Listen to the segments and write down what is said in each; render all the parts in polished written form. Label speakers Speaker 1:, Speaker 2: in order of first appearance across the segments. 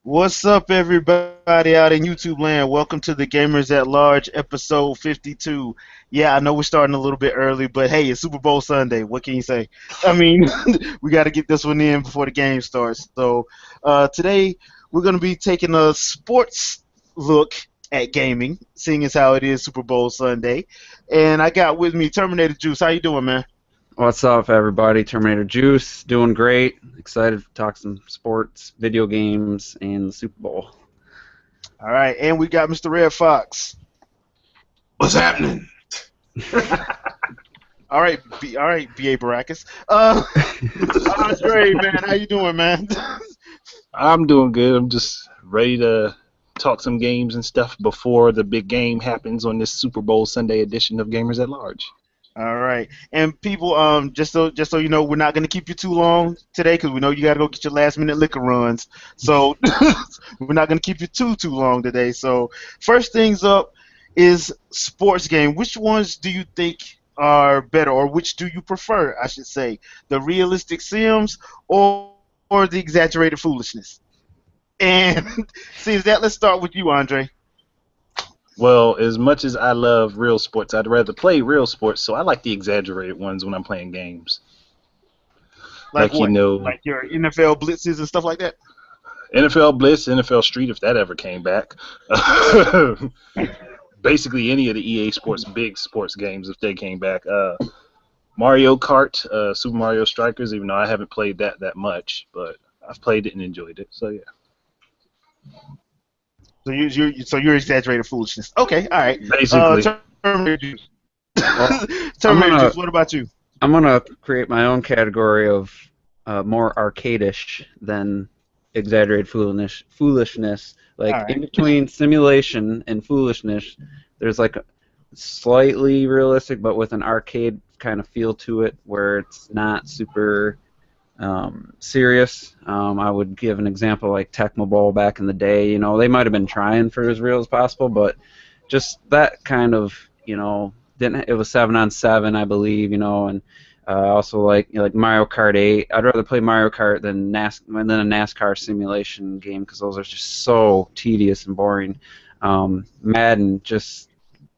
Speaker 1: What's up, everybody out in YouTube land? Welcome to the Gamers at Large, episode 52. Yeah, I know we're starting a little bit early, but hey, it's Super Bowl Sunday. What can you say? I mean, we got to get this one in before the game starts. So, today we're going to be taking a sports look at gaming, seeing as how it is Super Bowl Sunday. And I got with me Terminator Juice. How you doing, man?
Speaker 2: What's up, everybody? Terminator Juice, doing great. Excited to talk some sports, video games, and the Super Bowl.
Speaker 1: All right, and we got Mr. Red Fox.
Speaker 3: What's happening?
Speaker 1: All right, B.A. Baracus. Andre, man, how you doing, man?
Speaker 3: I'm doing good. I'm just ready to talk some games and stuff before the big game happens on this Super Bowl Sunday edition of Gamers at Large.
Speaker 1: All right, and people, just so you know, we're not gonna keep you too long today because we know you gotta go get your last minute liquor runs. So we're not gonna keep you too long today. So first things up is sports game. Which ones do you think are better, or which do you prefer? I should say, the realistic sims or the exaggerated foolishness. And see that. Let's start with you, Andre.
Speaker 3: Well, as much as I love real sports, I'd rather play real sports, so I like the exaggerated ones when I'm playing games.
Speaker 1: Like
Speaker 3: Like,
Speaker 1: what? Like your NFL blitzes and stuff like that.
Speaker 3: NFL Blitz, NFL Street, if that ever came back. Basically, any of the EA Sports big sports games, if they came back. Mario Kart, Super Mario Strikers, even though I haven't played that much, but I've played it and enjoyed it, so yeah.
Speaker 1: So you're exaggerated foolishness. Okay, all right.
Speaker 3: Basically.
Speaker 1: Terminator Juice.
Speaker 2: Well,
Speaker 1: Terminator Juice. What about you?
Speaker 2: I'm gonna create my own category of more arcadish than exaggerated foolishness. Like
Speaker 1: All right.
Speaker 2: in between simulation and foolishness, there's like a slightly realistic, but with an arcade kind of feel to it, where it's not super serious. I would give an example like Tecmo Bowl back in the day. You know, they might have been trying for as real as possible, but just that kind of, didn't. It was 7-on-7, I believe. And also like like Mario Kart 8. I'd rather play Mario Kart than a NASCAR simulation game because those are just so tedious and boring. Madden just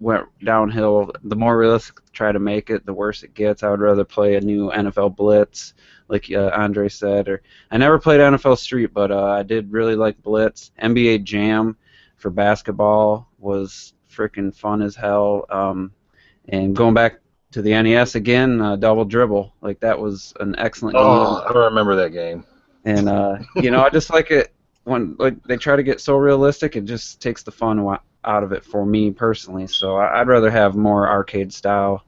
Speaker 2: went downhill. The more realistic they try to make it, the worse it gets. I would rather play a new NFL Blitz, like Andre said. Or I never played NFL Street, but I did really like Blitz. NBA Jam for basketball was freaking fun as hell. And going back to the NES again, Double Dribble, like that was an excellent game.
Speaker 3: Oh, I remember that game.
Speaker 2: And I just like it when like they try to get so realistic, it just takes the fun out of it for me personally. So I'd rather have more arcade style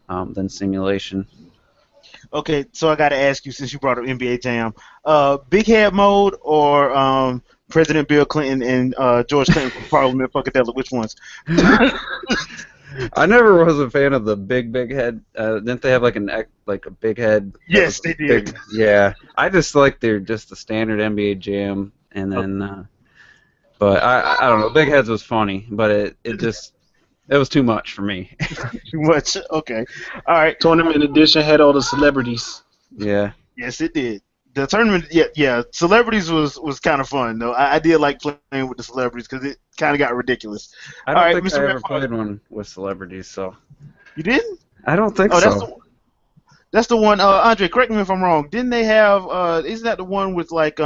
Speaker 2: than simulation.
Speaker 1: Okay, so I got to ask you, since you brought up NBA Jam, big head mode or President Bill Clinton and George Clinton from Parliament Funkadelic? Which ones?
Speaker 2: I never was a fan of the big head. Didn't they have like a big head?
Speaker 1: Yes, they did.
Speaker 2: Yeah, I just like just the standard NBA Jam, and then, but I don't know. Big heads was funny, but it was too much for me.
Speaker 1: Too much. Okay. All right.
Speaker 3: Tournament edition had all the celebrities.
Speaker 2: Yeah.
Speaker 1: Yes, it did. The tournament, yeah. Celebrities was kind of fun though. I did like playing with the celebrities because it kind of got ridiculous.
Speaker 2: I don't
Speaker 1: All right,
Speaker 2: think
Speaker 1: Mr.
Speaker 2: I ever
Speaker 1: Red Fox.
Speaker 2: played one with celebrities, so.
Speaker 1: You didn't?
Speaker 2: I don't think
Speaker 1: Oh,
Speaker 2: so.
Speaker 1: that's the one. Andre, correct me if I'm wrong. Didn't they have? Isn't that the one with like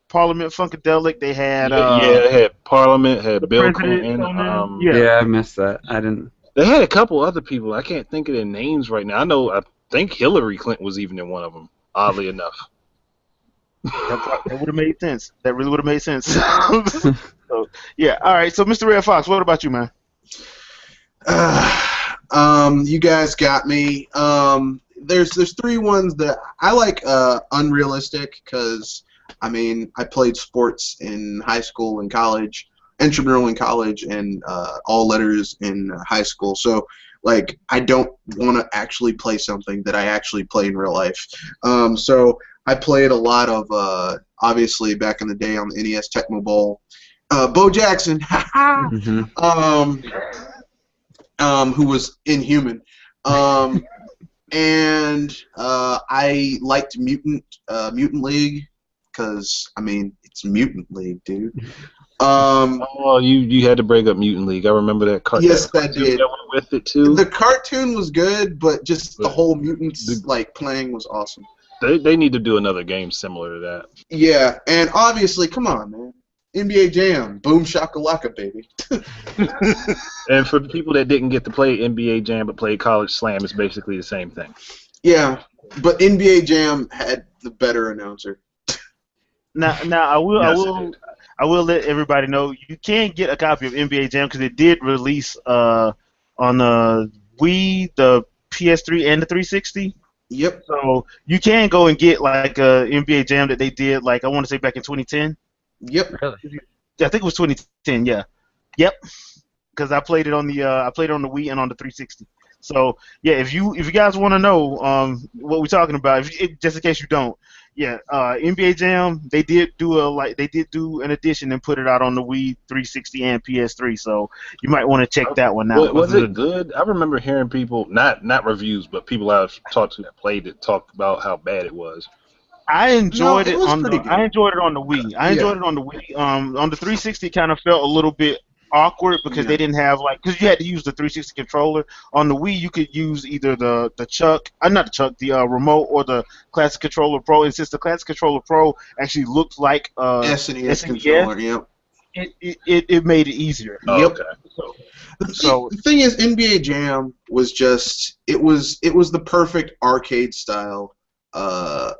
Speaker 1: Parliament Funkadelic? They had.
Speaker 3: Yeah, it had Parliament, had Bill
Speaker 1: President
Speaker 3: Clinton.
Speaker 1: on there?
Speaker 2: Yeah, I missed that. I didn't.
Speaker 3: They had a couple other people. I can't think of their names right now. I think Hillary Clinton was even in one of them, oddly enough.
Speaker 1: That would have made sense. That really would have made sense. So, yeah. All right. So, Mr. Red Fox, what about you, man?
Speaker 4: You guys got me. There's three ones that I like. Unrealistic because I played sports in high school and college, intramural in college, and all letters in high school. So like I don't want to actually play something that I actually play in real life. So I played a lot of obviously back in the day on the NES Tecmo Bowl. Bo Jackson, who was inhuman. And I liked Mutant League because I mean it's Mutant League, dude.
Speaker 3: Oh, you had to break up Mutant League. I remember that cartoon.
Speaker 4: Yes, I did.
Speaker 3: That went with it too.
Speaker 4: The cartoon was good, but just the whole mutants like playing was awesome.
Speaker 3: They need to do another game similar to that.
Speaker 4: Yeah, and obviously, come on, man. NBA Jam, boom shakalaka, baby.
Speaker 3: And for the people that didn't get to play NBA Jam but played College Slam, it's basically the same thing.
Speaker 4: Yeah, but NBA Jam had the better announcer.
Speaker 1: Now I will let everybody know you can get a copy of NBA Jam because it did release on the Wii, the PS3, and the 360.
Speaker 4: Yep.
Speaker 1: So you can go and get like a NBA Jam that they did, like I want to say back in 2010.
Speaker 4: Yep.
Speaker 2: Really?
Speaker 1: Yeah, I think it was 2010. Yeah. Yep. Because I played it on the Wii and on the 360. So yeah, if you guys want to know what we're talking about, just in case you don't, yeah, NBA Jam they did do an edition and put it out on the Wii, 360, and PS3. So you might want to check that one out.
Speaker 3: Was it good? I remember hearing people, not reviews, but people I've talked to that played it talk about how bad it was.
Speaker 1: I enjoyed it on the Wii. I enjoyed it on the Wii. On the 360, it kind of felt a little bit awkward because they didn't have because you had to use the 360 controller. On the Wii, you could use either the remote or the Classic Controller Pro. And since the Classic Controller Pro actually looked like
Speaker 4: SNES controller, yep.
Speaker 1: It made it easier.
Speaker 3: Oh,
Speaker 4: yep.
Speaker 3: Okay.
Speaker 4: So the thing is, NBA Jam was just it was the perfect arcade style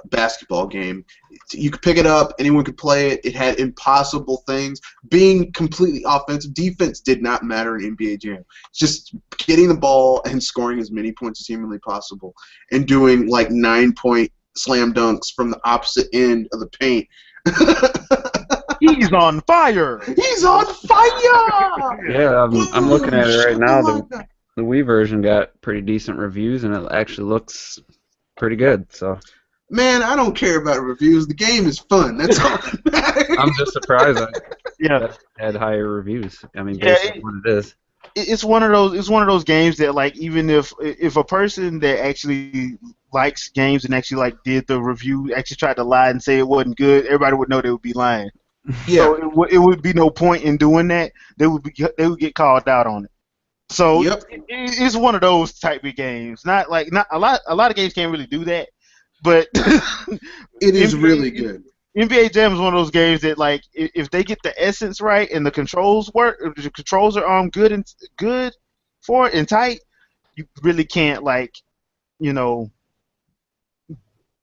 Speaker 4: basketball game. You could pick it up, anyone could play it. It had impossible things. Being completely offensive, defense did not matter in NBA Jam. It's just getting the ball and scoring as many points as humanly possible, and doing like 9-point slam dunks from the opposite end of the paint.
Speaker 1: He's on fire!
Speaker 4: He's on fire!
Speaker 2: Yeah, I'm looking at it right now. The Wii version got pretty decent reviews, and it actually looks pretty good. So,
Speaker 4: man, I don't care about reviews. The game is fun. That's all that matters.
Speaker 2: I'm just surprised that had higher reviews. I mean, based on what it is.
Speaker 1: It's one of those games that like even if a person that actually likes games and actually did the review actually tried to lie and say it wasn't good, everybody would know they would be lying.
Speaker 4: Yeah.
Speaker 1: So it would be no point in doing that. They would get called out on it. So it's one of those type of games. Not a lot of games can't really do that, but
Speaker 4: it is really good.
Speaker 1: NBA Jam is one of those games that if they get the essence right and the controls work, if the controls are good for it and tight, you really can't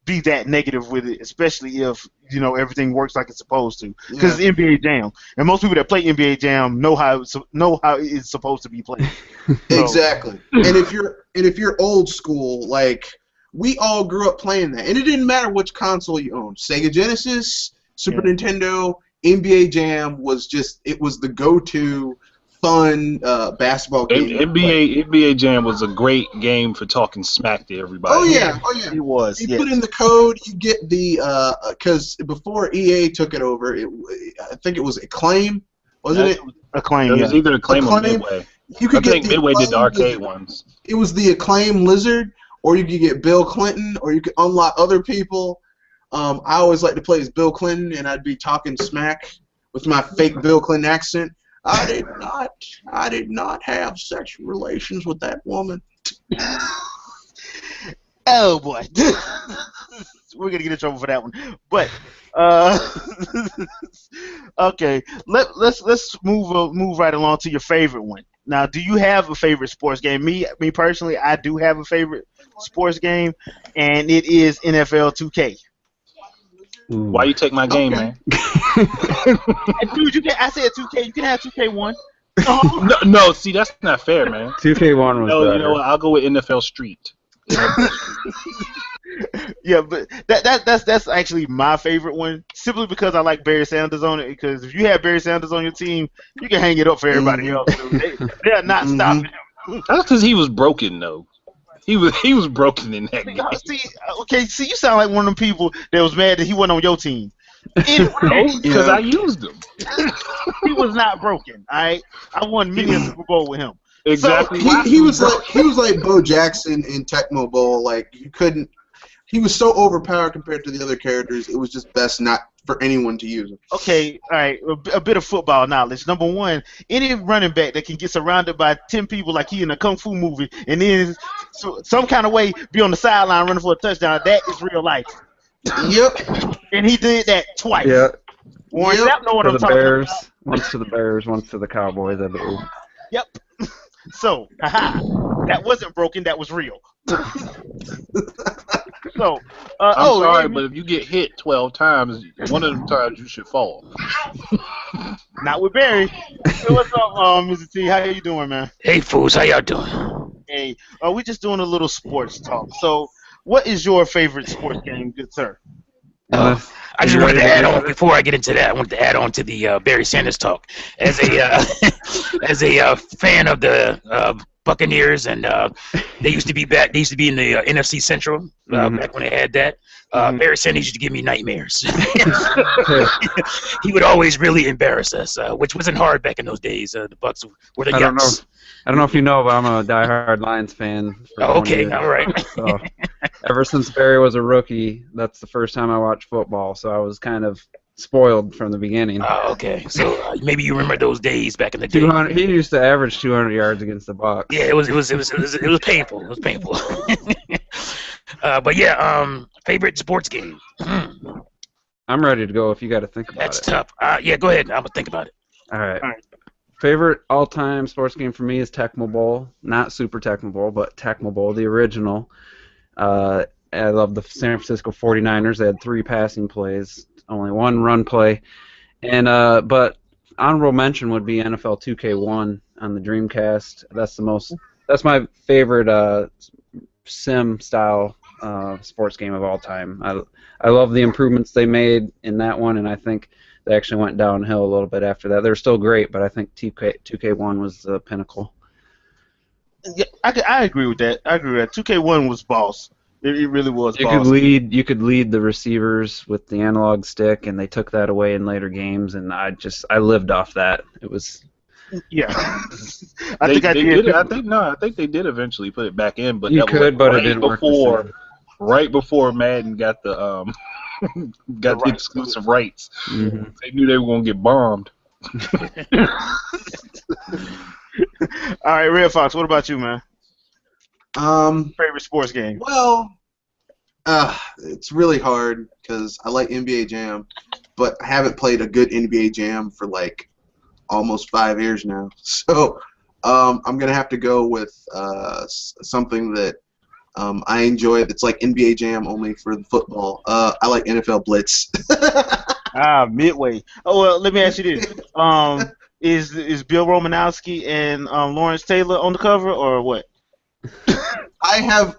Speaker 1: be that negative with it, especially if everything works like it's supposed to. Because it's NBA Jam, and most people that play NBA Jam know how it's supposed to be played.
Speaker 4: Exactly. And if you're old school, we all grew up playing that, and it didn't matter which console you owned. Sega Genesis, Super Nintendo, NBA Jam was the go-to fun basketball game.
Speaker 3: NBA Jam was a great game for talking smack to everybody.
Speaker 4: Oh yeah.
Speaker 1: It was.
Speaker 4: You put in the code, you get the because before EA took it over, I think it was Acclaim, wasn't it?
Speaker 1: Acclaim.
Speaker 3: It was either Acclaim or Midway.
Speaker 4: You could
Speaker 3: I think Midway did the arcade ones.
Speaker 4: It was the Acclaim Lizard, or you could get Bill Clinton, or you could unlock other people. I always like to play as Bill Clinton, and I'd be talking smack with my fake Bill Clinton accent. I did not have sexual relations with that woman.
Speaker 1: Oh boy, we're gonna get in trouble for that one. But okay, let's move right along to your favorite one. Now, do you have a favorite sports game? Me personally, I do have a favorite sports game, and it is NFL 2K.
Speaker 3: Why you take my game, man?
Speaker 1: Dude, I said 2K. You can have 2K1.
Speaker 3: No, see, that's not fair, man.
Speaker 2: 2K1 was better.
Speaker 3: You know what? I'll go with NFL Street.
Speaker 1: Yeah, but that's actually my favorite one, simply because I like Barry Sanders on it. Because if you have Barry Sanders on your team, you can hang it up for everybody else. They are not stopping him.
Speaker 3: That's because he was broken, though. He was broken in that game.
Speaker 1: See, you sound like one of them people that was mad that he wasn't on your team.
Speaker 3: Because I used him.
Speaker 1: He was not broken. I won many a Super Bowl with him.
Speaker 3: Exactly.
Speaker 4: So he was like Bo Jackson in Tecmo Bowl. he was so overpowered compared to the other characters. It was just best not for anyone to use him.
Speaker 1: Okay, all right. A bit of football knowledge. Number one, any running back that can get surrounded by 10 people like he in a kung fu movie, and then some kind of way be on the sideline running for a touchdown, that is real life.
Speaker 4: Yep.
Speaker 1: And he did that twice.
Speaker 2: Yeah.
Speaker 1: Warren
Speaker 4: Yep.
Speaker 1: Sapp know what
Speaker 2: For
Speaker 1: I'm
Speaker 2: the
Speaker 1: talking
Speaker 2: Bears,
Speaker 1: about.
Speaker 2: once to the Bears, once to the Cowboys. I believe.
Speaker 1: Yep. So, that wasn't broken. That was real. So,
Speaker 3: I'm sorry,
Speaker 1: and-
Speaker 3: but if you get hit 12 times, one of them times you should fall.
Speaker 1: not with Barry. Hey, what's up, Mr. T? How you doing, man?
Speaker 5: Hey, fools, how y'all doing?
Speaker 1: Hey, we're just doing a little sports talk. So, what is your favorite sports game, good sir?
Speaker 2: Unless-
Speaker 5: I just
Speaker 2: you
Speaker 5: wanted to
Speaker 2: ready
Speaker 5: add
Speaker 2: get
Speaker 5: on before I get into that. I wanted to add on to the Barry Sanders talk. As a as a fan of the Buccaneers, and they used to be back. They used to be in the NFC Central back when they had that. Barry Sanders used to give me nightmares. He would always really embarrass us, which wasn't hard back in those days. The Bucks were the
Speaker 2: I don't know.
Speaker 5: Yucks.
Speaker 2: I don't know if you know, but I'm a diehard Lions fan. For
Speaker 5: Oh,
Speaker 2: 20
Speaker 5: okay,
Speaker 2: years.
Speaker 5: all right.
Speaker 2: So, ever since Barry was a rookie, that's the first time I watched football. So I was kind of spoiled from the beginning.
Speaker 5: Oh, okay. So maybe you remember those days back in the day.
Speaker 2: 200. He used to average 200 yards against the Bucs.
Speaker 5: Yeah, it was painful. It was painful. But yeah, favorite sports game.
Speaker 2: I'm ready to go if you got to think about
Speaker 5: That's
Speaker 2: it.
Speaker 5: tough. Yeah, go ahead. I'm gonna think about it.
Speaker 2: All right.
Speaker 1: All right.
Speaker 2: Favorite all-time sports game for me is Tecmo Bowl. Not Super Tecmo Bowl, but Tecmo Bowl, the original. I love the San Francisco 49ers. They had 3 passing plays, only 1 run play. And but honorable mention would be NFL 2K1 on the Dreamcast. That's my favorite sim style sports game of all time. I love the improvements they made in that one, and I think they actually went downhill a little bit after that. They're still great, but I think 2K1 was the pinnacle.
Speaker 1: Yeah, I agree with that. 2K1 was boss. It really was
Speaker 2: You
Speaker 1: boss.
Speaker 2: could lead the receivers with the analog stick, and they took that away in later games, and I lived off that. It was
Speaker 1: Yeah. I
Speaker 3: They
Speaker 1: think I did.
Speaker 3: I think they did eventually put it back in, but
Speaker 2: You
Speaker 3: that was
Speaker 2: could, but it
Speaker 3: right
Speaker 2: didn't work the
Speaker 3: before,
Speaker 2: same.
Speaker 3: right before Madden got the got the
Speaker 1: rights.
Speaker 3: exclusive rights.
Speaker 2: Mhm.
Speaker 3: They knew they were gonna get bombed.
Speaker 1: All right, Red Fox, what about you, man?
Speaker 4: Um,
Speaker 1: Favorite sports game?
Speaker 4: well, it's really hard because I like NBA Jam, but I haven't played a good NBA Jam for like almost 5 years now. So I'm gonna have to go with something that I enjoy. That's like NBA Jam only for the football. I like NFL Blitz.
Speaker 1: Midway. Oh well, let me ask you this: is Bill Romanowski and Lawrence Taylor on the cover, or what?
Speaker 4: I have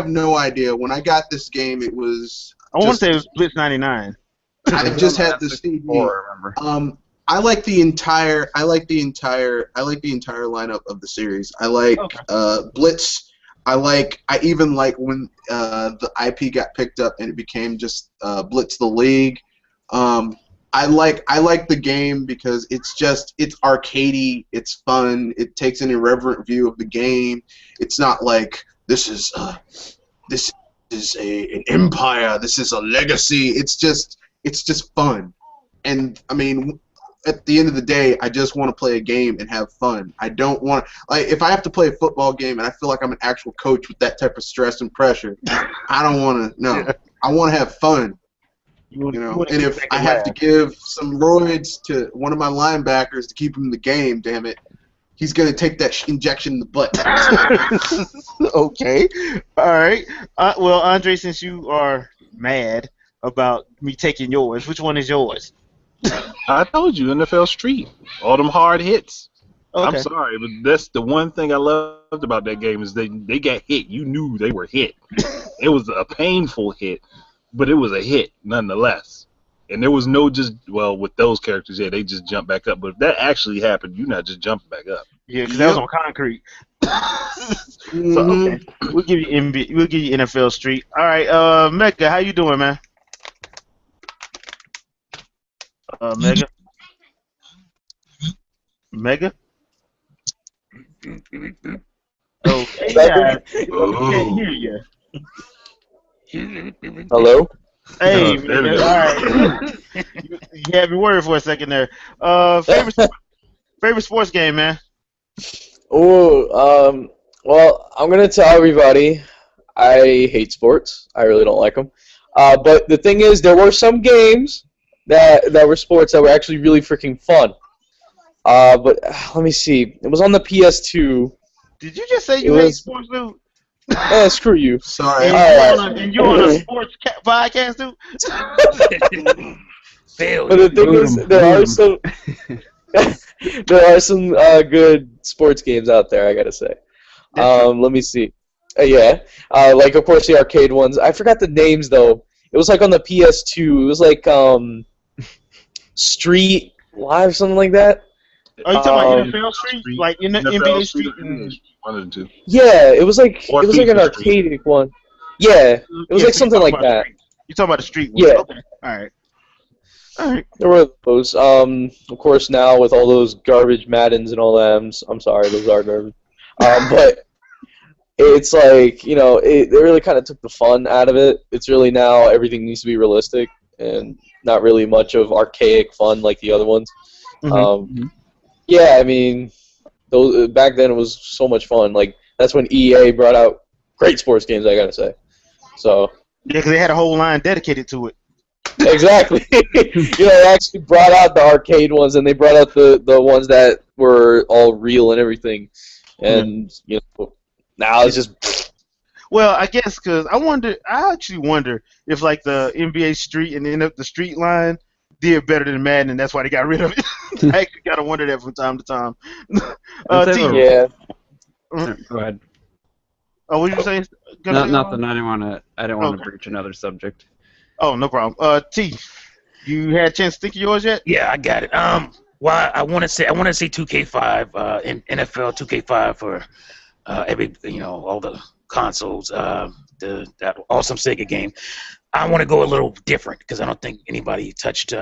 Speaker 4: no idea. When I got this game, it was.
Speaker 1: I want to
Speaker 4: just-
Speaker 1: say it was Blitz '99.
Speaker 4: I just had the CD.
Speaker 2: I remember.
Speaker 4: I like the entire lineup of the series. I like Blitz. I even like when the IP got picked up and it became just Blitz the League. I like the game because it's arcadey, it's fun, it takes an irreverent view of the game. It's not like this is an empire, this is a legacy. It's just fun. And I mean, at the end of the day, I just want to play a game and have fun. I don't want if I have to play a football game and I feel like I'm an actual coach with that type of stress and pressure, I don't want to. No, I want to have fun. You know, and if I have to give some roids to one of my linebackers to keep him in the game, damn it, he's gonna take that injection in the butt.
Speaker 1: Okay, all right. Well, Andre, since you are mad about me taking yours, which one is yours?
Speaker 3: I told you, NFL Street, all them hard hits.
Speaker 1: Okay.
Speaker 3: I'm sorry, but that's the one thing I loved about that game is they got hit. You knew they were hit. It was a painful hit, but it was a hit nonetheless. And there was no with those characters, yeah, they just jump back up. But if that actually happened, you're not just jumping back up.
Speaker 1: Yeah, because that was on concrete. So okay, we'll give you NFL Street. All right, Mecca, how you doing, man? Mega. Mega. Okay, guys. We can't hear you.
Speaker 6: Hello?
Speaker 1: Hey,
Speaker 3: There we
Speaker 1: man,
Speaker 3: go.
Speaker 1: all right. You had me worried for a second there. Favorite sports game, man.
Speaker 6: Well, I'm gonna tell everybody I hate sports. I really don't like them. But the thing is, there were some games that were sports that were actually really freaking fun. But let me see. It was on the PS2.
Speaker 1: Did you just say
Speaker 6: It
Speaker 1: you hate
Speaker 6: was.
Speaker 1: sports, dude?
Speaker 6: Screw you.
Speaker 4: Sorry.
Speaker 1: And you on a sports podcast, dude?
Speaker 5: Fail.
Speaker 6: But the thing
Speaker 2: Boom,
Speaker 6: is, there are
Speaker 2: boom.
Speaker 6: some there are some good sports games out there. I gotta say. Let me see. Yeah. Like of course the arcade ones. I forgot the names though. It was like on the PS2. It was like Street Live, something like that.
Speaker 1: Are you talking about
Speaker 6: Um,
Speaker 1: NFL Street? Like in the NBA Street? And,
Speaker 3: One of the two.
Speaker 6: Yeah, it was like
Speaker 3: Or
Speaker 6: an
Speaker 3: FIFA Street.
Speaker 6: arcade one. Yeah, it was
Speaker 1: yeah,
Speaker 6: like
Speaker 1: so
Speaker 6: something like that.
Speaker 1: You're talking about the street one.
Speaker 6: Yeah.
Speaker 1: Okay. All right. All right.
Speaker 6: There were those. Of course, now with all those garbage Maddens and all that, I'm sorry, those are garbage. But it's like, it really kind of took the fun out of it. It's really now everything needs to be realistic and not really much of archaic fun like the other ones.
Speaker 1: Mhm.
Speaker 6: Yeah, I mean, those back then it was so much fun. Like that's when EA brought out great sports games. I gotta say. So.
Speaker 1: Yeah, because they had a whole line dedicated to it.
Speaker 6: Exactly. They actually brought out the arcade ones, and they brought out the ones that were all real and everything. And now it's just
Speaker 1: Well, I guess because I actually wonder if like the NBA Street and the Street line did better than Madden, and that's why they got rid of it. I actually gotta wonder that from time to time.
Speaker 2: Let's
Speaker 1: T,
Speaker 2: have
Speaker 6: yeah.
Speaker 2: Go ahead.
Speaker 1: oh, what did you say?
Speaker 2: No, nothing. I didn't want to
Speaker 1: Okay.
Speaker 2: breach another subject.
Speaker 1: Oh, no problem. T, you had a chance to think of yours yet?
Speaker 5: Yeah, I got it. Well, I want to say 2K5 in NFL 2K5 for every all the consoles. That awesome Sega game. I want to go a little different because I don't think anybody touched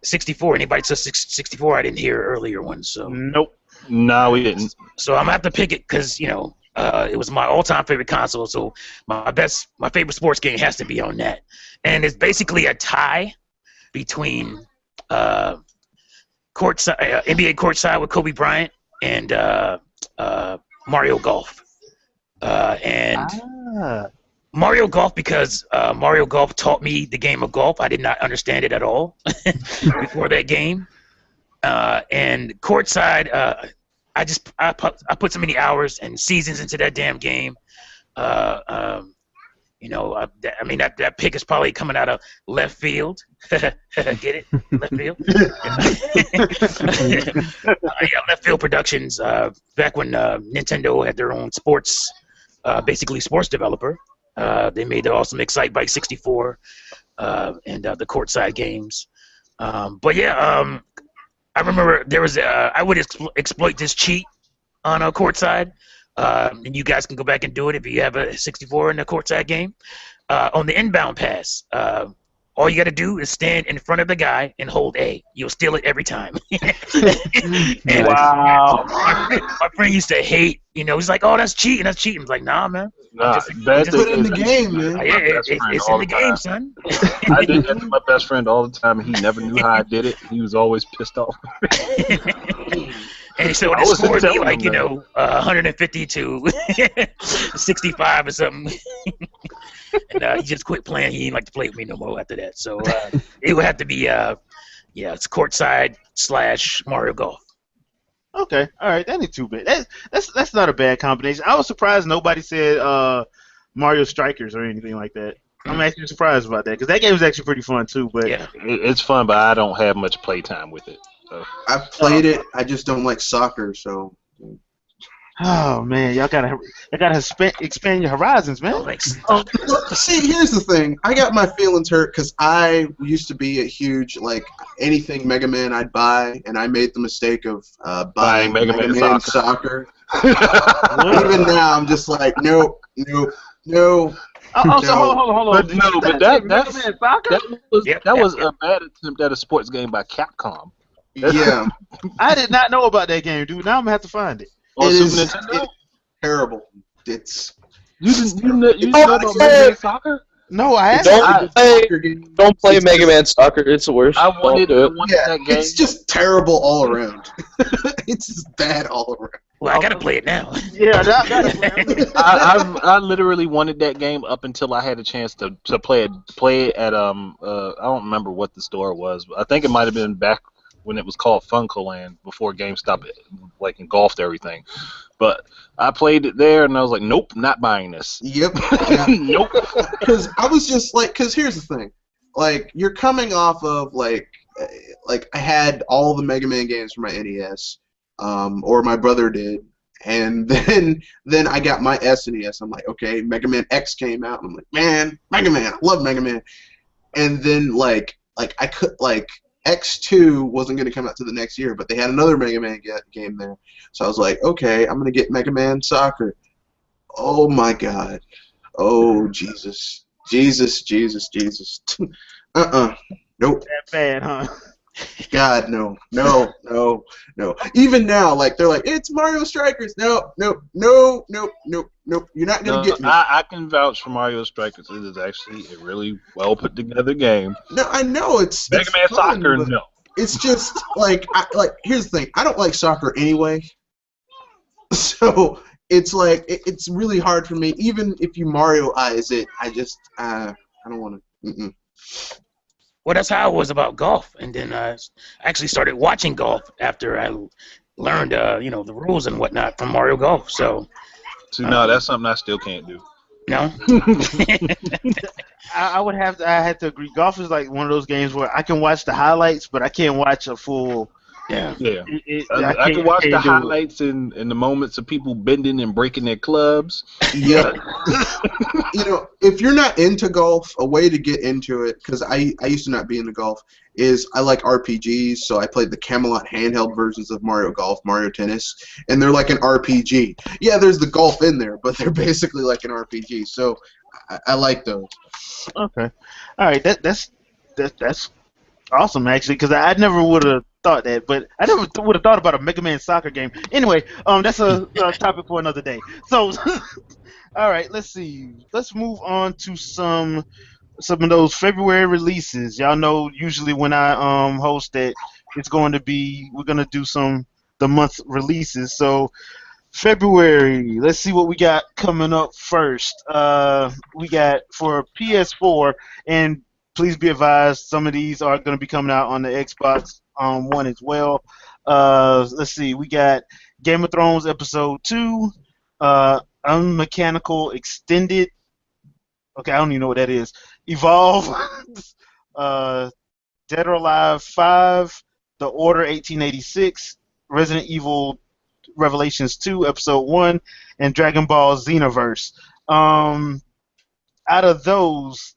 Speaker 5: 64. Anybody touched 64? I didn't hear earlier one. So
Speaker 1: Nope.
Speaker 3: No, we didn't.
Speaker 5: I'm gonna have to pick it because it was my all-time favorite console. So my favorite sports game has to be on that, and it's basically a tie between NBA Courtside with Kobe Bryant and Mario Golf. And Mario Golf because Mario Golf taught me the game of golf. I did not understand it at all before that game. And Courtside, I put so many hours and seasons into that damn game. I mean that pick is probably coming out of left field. Get it? Left field. Yeah, Left Field Productions. Back when Nintendo had their own sports, basically sports developer. They made the awesome Excite Bike 64 and the Courtside games. But yeah, I remember there was I would exploit this cheat on a Courtside, and you guys can go back and do it if you have a 64 in the Courtside game. On the inbound pass, all you got to do is stand in front of the guy and hold A. You'll steal it every time. And
Speaker 1: Wow.
Speaker 5: my friend used to hate, he's like, "Oh, that's cheating. That's cheating." I was like, "Nah, man.
Speaker 3: Nah,
Speaker 5: Just-
Speaker 3: bad
Speaker 5: just-
Speaker 3: thing
Speaker 4: Put it in
Speaker 3: is
Speaker 4: the
Speaker 3: I
Speaker 4: game,
Speaker 3: used to do
Speaker 4: man.
Speaker 3: that
Speaker 5: Yeah,
Speaker 3: with my best friend
Speaker 5: it's
Speaker 3: all
Speaker 5: in the game,
Speaker 3: time.
Speaker 5: son."
Speaker 3: I did that to my best friend all the time, and he never knew how I did it. He was always pissed off.
Speaker 5: And so
Speaker 3: I
Speaker 5: it
Speaker 3: was
Speaker 5: scored me
Speaker 3: telling
Speaker 5: like,
Speaker 3: him
Speaker 5: 150 to 65 or something. And he just quit playing. He didn't like to play with me no more after that. So it would have to be, it's Courtside / Mario Golf.
Speaker 1: Okay. All right. That ain't too bad. That's not a bad combination. I was surprised nobody said Mario Strikers or anything like that. I'm actually surprised about that because that game was actually pretty fun too. But
Speaker 5: Yeah.
Speaker 3: It's fun, but I don't have much playtime with it. So.
Speaker 4: I've played it. I just don't like soccer, so.
Speaker 1: oh man, y'all gotta expand your horizons, man.
Speaker 5: Like,
Speaker 4: See, here's the thing. I got my feelings hurt because I used to be a huge, anything Mega Man I'd buy, and I made the mistake of buying
Speaker 3: Mega Man
Speaker 4: Soccer. Even now, I'm just like, nope.
Speaker 1: Also, hold on.
Speaker 3: But no, but that
Speaker 5: Yep.
Speaker 3: was a bad attempt at a sports game by Capcom.
Speaker 4: Yeah,
Speaker 1: I did not know about that game, dude. Now I'm gonna have to find it.
Speaker 3: On
Speaker 4: it
Speaker 3: Super
Speaker 4: is
Speaker 3: Nintendo?
Speaker 4: terrible. It's
Speaker 3: You know about Mega Man Soccer?
Speaker 1: No, I asked.
Speaker 6: Don't play Mega Man Soccer. It's the worst.
Speaker 3: I wanted
Speaker 4: Yeah,
Speaker 3: that game.
Speaker 4: it's just terrible all around. It's just bad all around.
Speaker 5: Well, I gotta play it now.
Speaker 1: Yeah, I gotta play.
Speaker 3: I literally wanted that game up until I had a chance to play it at I don't remember what the store was, but I think it might have been back when it was called FuncoLand before GameStop like engulfed everything. But I played it there and I was like, nope, not buying this.
Speaker 4: Yep.
Speaker 3: Nope.
Speaker 4: Because I was just like, because here's the thing, like you're coming off of like I had all the Mega Man games for my NES, or my brother did, and then I got my SNES. I'm like, okay, Mega Man X came out, and I'm like, man, Mega Man, I love Mega Man, and then like I could like. X2 wasn't going to come out to the next year, but they had another Mega Man game there. So I was like, okay, I'm going to get Mega Man Soccer. Oh, my God. Oh, Jesus. Jesus. Nope.
Speaker 1: That bad, huh?
Speaker 4: God, no. Even now, like, they're like, it's Mario Strikers. No. You're not going to get me.
Speaker 3: I can vouch for Mario Strikers. It is actually a really well put together game.
Speaker 4: No, I know it's
Speaker 3: Mega Man
Speaker 4: fun,
Speaker 3: Soccer,
Speaker 4: but
Speaker 3: no.
Speaker 4: It's just like here's the thing. I don't like soccer anyway, so it's like it's really hard for me. Even if you Mario-ize it, I just I don't want to.
Speaker 5: Well, that's how I was about golf, and then I actually started watching golf after I learned, the rules and whatnot from Mario Golf. So,
Speaker 3: No, that's something I still can't do.
Speaker 5: No.
Speaker 1: I had to agree. Golf is like one of those games where I can watch the highlights, but I can't watch a full.
Speaker 5: Yeah.
Speaker 3: I can watch the highlights and the moments of people bending and breaking their clubs.
Speaker 4: Yeah. If you're not into golf, a way to get into it, because I used to not be into golf, is I like RPGs, so I played the Camelot handheld versions of Mario Golf, Mario Tennis, and they're like an RPG. Yeah, there's the golf in there, but they're basically like an RPG, so I like those.
Speaker 1: Okay. All right, that's awesome, actually, because I never would have thought that, but I never would have thought about a Mega Man Soccer game. Anyway, that's a topic for another day. So, all right, let's see. Let's move on to some of those February releases. Y'all know usually when I host it, we're going to do the month releases. So February, let's see what we got coming up first. We got for PS4, and please be advised, some of these are going to be coming out on the Xbox One as well. Let's see, we got Game of Thrones Episode 2, Unmechanical Extended. Okay, I don't even know what that is. Evolve, Dead or Alive 5, The Order 1886, Resident Evil Revelations 2, Episode 1, and Dragon Ball Xenoverse. Out of those,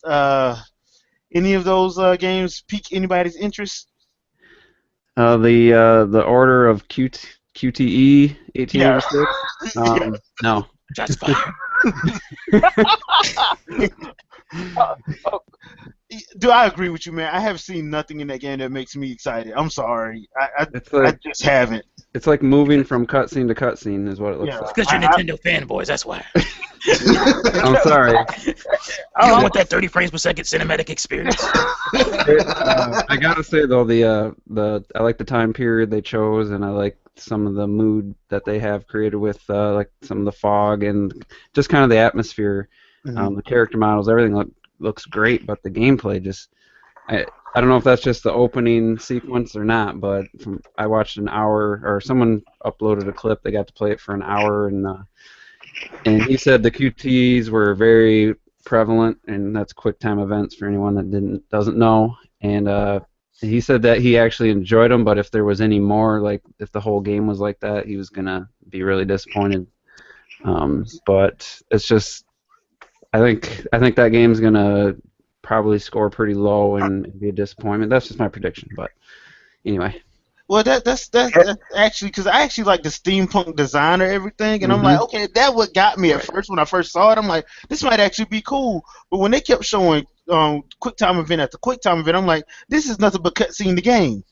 Speaker 1: any of those games pique anybody's interest?
Speaker 2: The Order of QTE 1886. No.
Speaker 5: That's fine.
Speaker 1: Do I agree with you, man? I have seen nothing in that game that makes me excited. I'm sorry. I just haven't.
Speaker 2: It's like moving from cutscene to cutscene is what it looks like.
Speaker 5: Because you're Nintendo fanboys, that's why.
Speaker 2: I'm sorry.
Speaker 5: You don't want that 30 frames per second cinematic experience.
Speaker 2: I gotta say though, I like the time period they chose, and I like some of the mood that they have created with like some of the fog and just kind of the atmosphere. The character models, everything looks great, but the gameplay just I don't know if that's just the opening sequence or not, but I watched an hour, or someone uploaded a clip. They got to play it for an hour, and he said the QTEs were very prevalent, and that's QuickTime events for anyone that doesn't know. And he said that he actually enjoyed them, but if there was any more, like if the whole game was like that, he was gonna be really disappointed. But it's just, I think that game's gonna probably score pretty low and be a disappointment. That's just my prediction, but anyway.
Speaker 1: Well, that's actually, because I actually like the steampunk design or everything, and I'm like, okay, that what got me at first when I first saw it. I'm like, this might actually be cool. But when they kept showing QuickTime event after QuickTime event, I'm like, this is nothing but cutscene the game.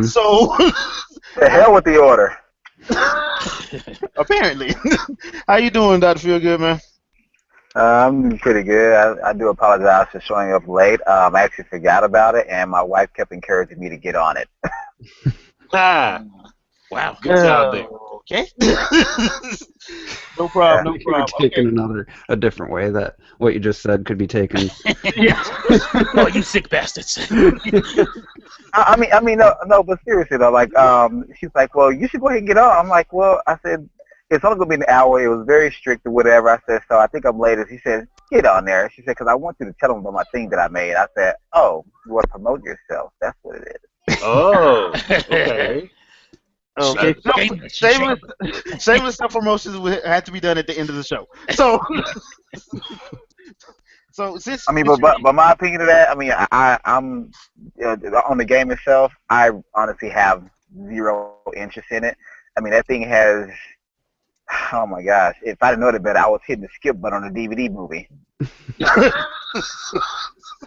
Speaker 1: So
Speaker 7: the hell with the Order.
Speaker 1: Apparently. How you doing, Dr. Feelgood, man?
Speaker 7: I'm pretty good. I do apologize for showing up late. I actually forgot about it, and my wife kept encouraging me to get on it.
Speaker 3: Ah,
Speaker 5: Wow.
Speaker 3: good job there.
Speaker 1: Okay. No problem. No
Speaker 2: You were
Speaker 1: problem.
Speaker 2: taken a different way. That what you just said could be taken.
Speaker 5: Oh, you sick bastards.
Speaker 7: I mean, no, but seriously though, like, she's like, well, you should go ahead and get on. I'm like, well, I said, it's only gonna be an hour. It was very strict or whatever. I said, so I think I'm later. She said, get on there. She said, because I want you to tell them about my thing that I made. I said, oh, you want to promote yourself? That's what it is.
Speaker 3: Oh, okay.
Speaker 1: Okay. Shameless self-promotions will have to be done at the end of the show. So, since
Speaker 7: I mean, but my opinion of that, I mean, I'm on the game itself. I honestly have zero interest in it. I mean, that thing has. Oh my gosh! If I didn't know it better, I was hitting the skip button on the DVD movie.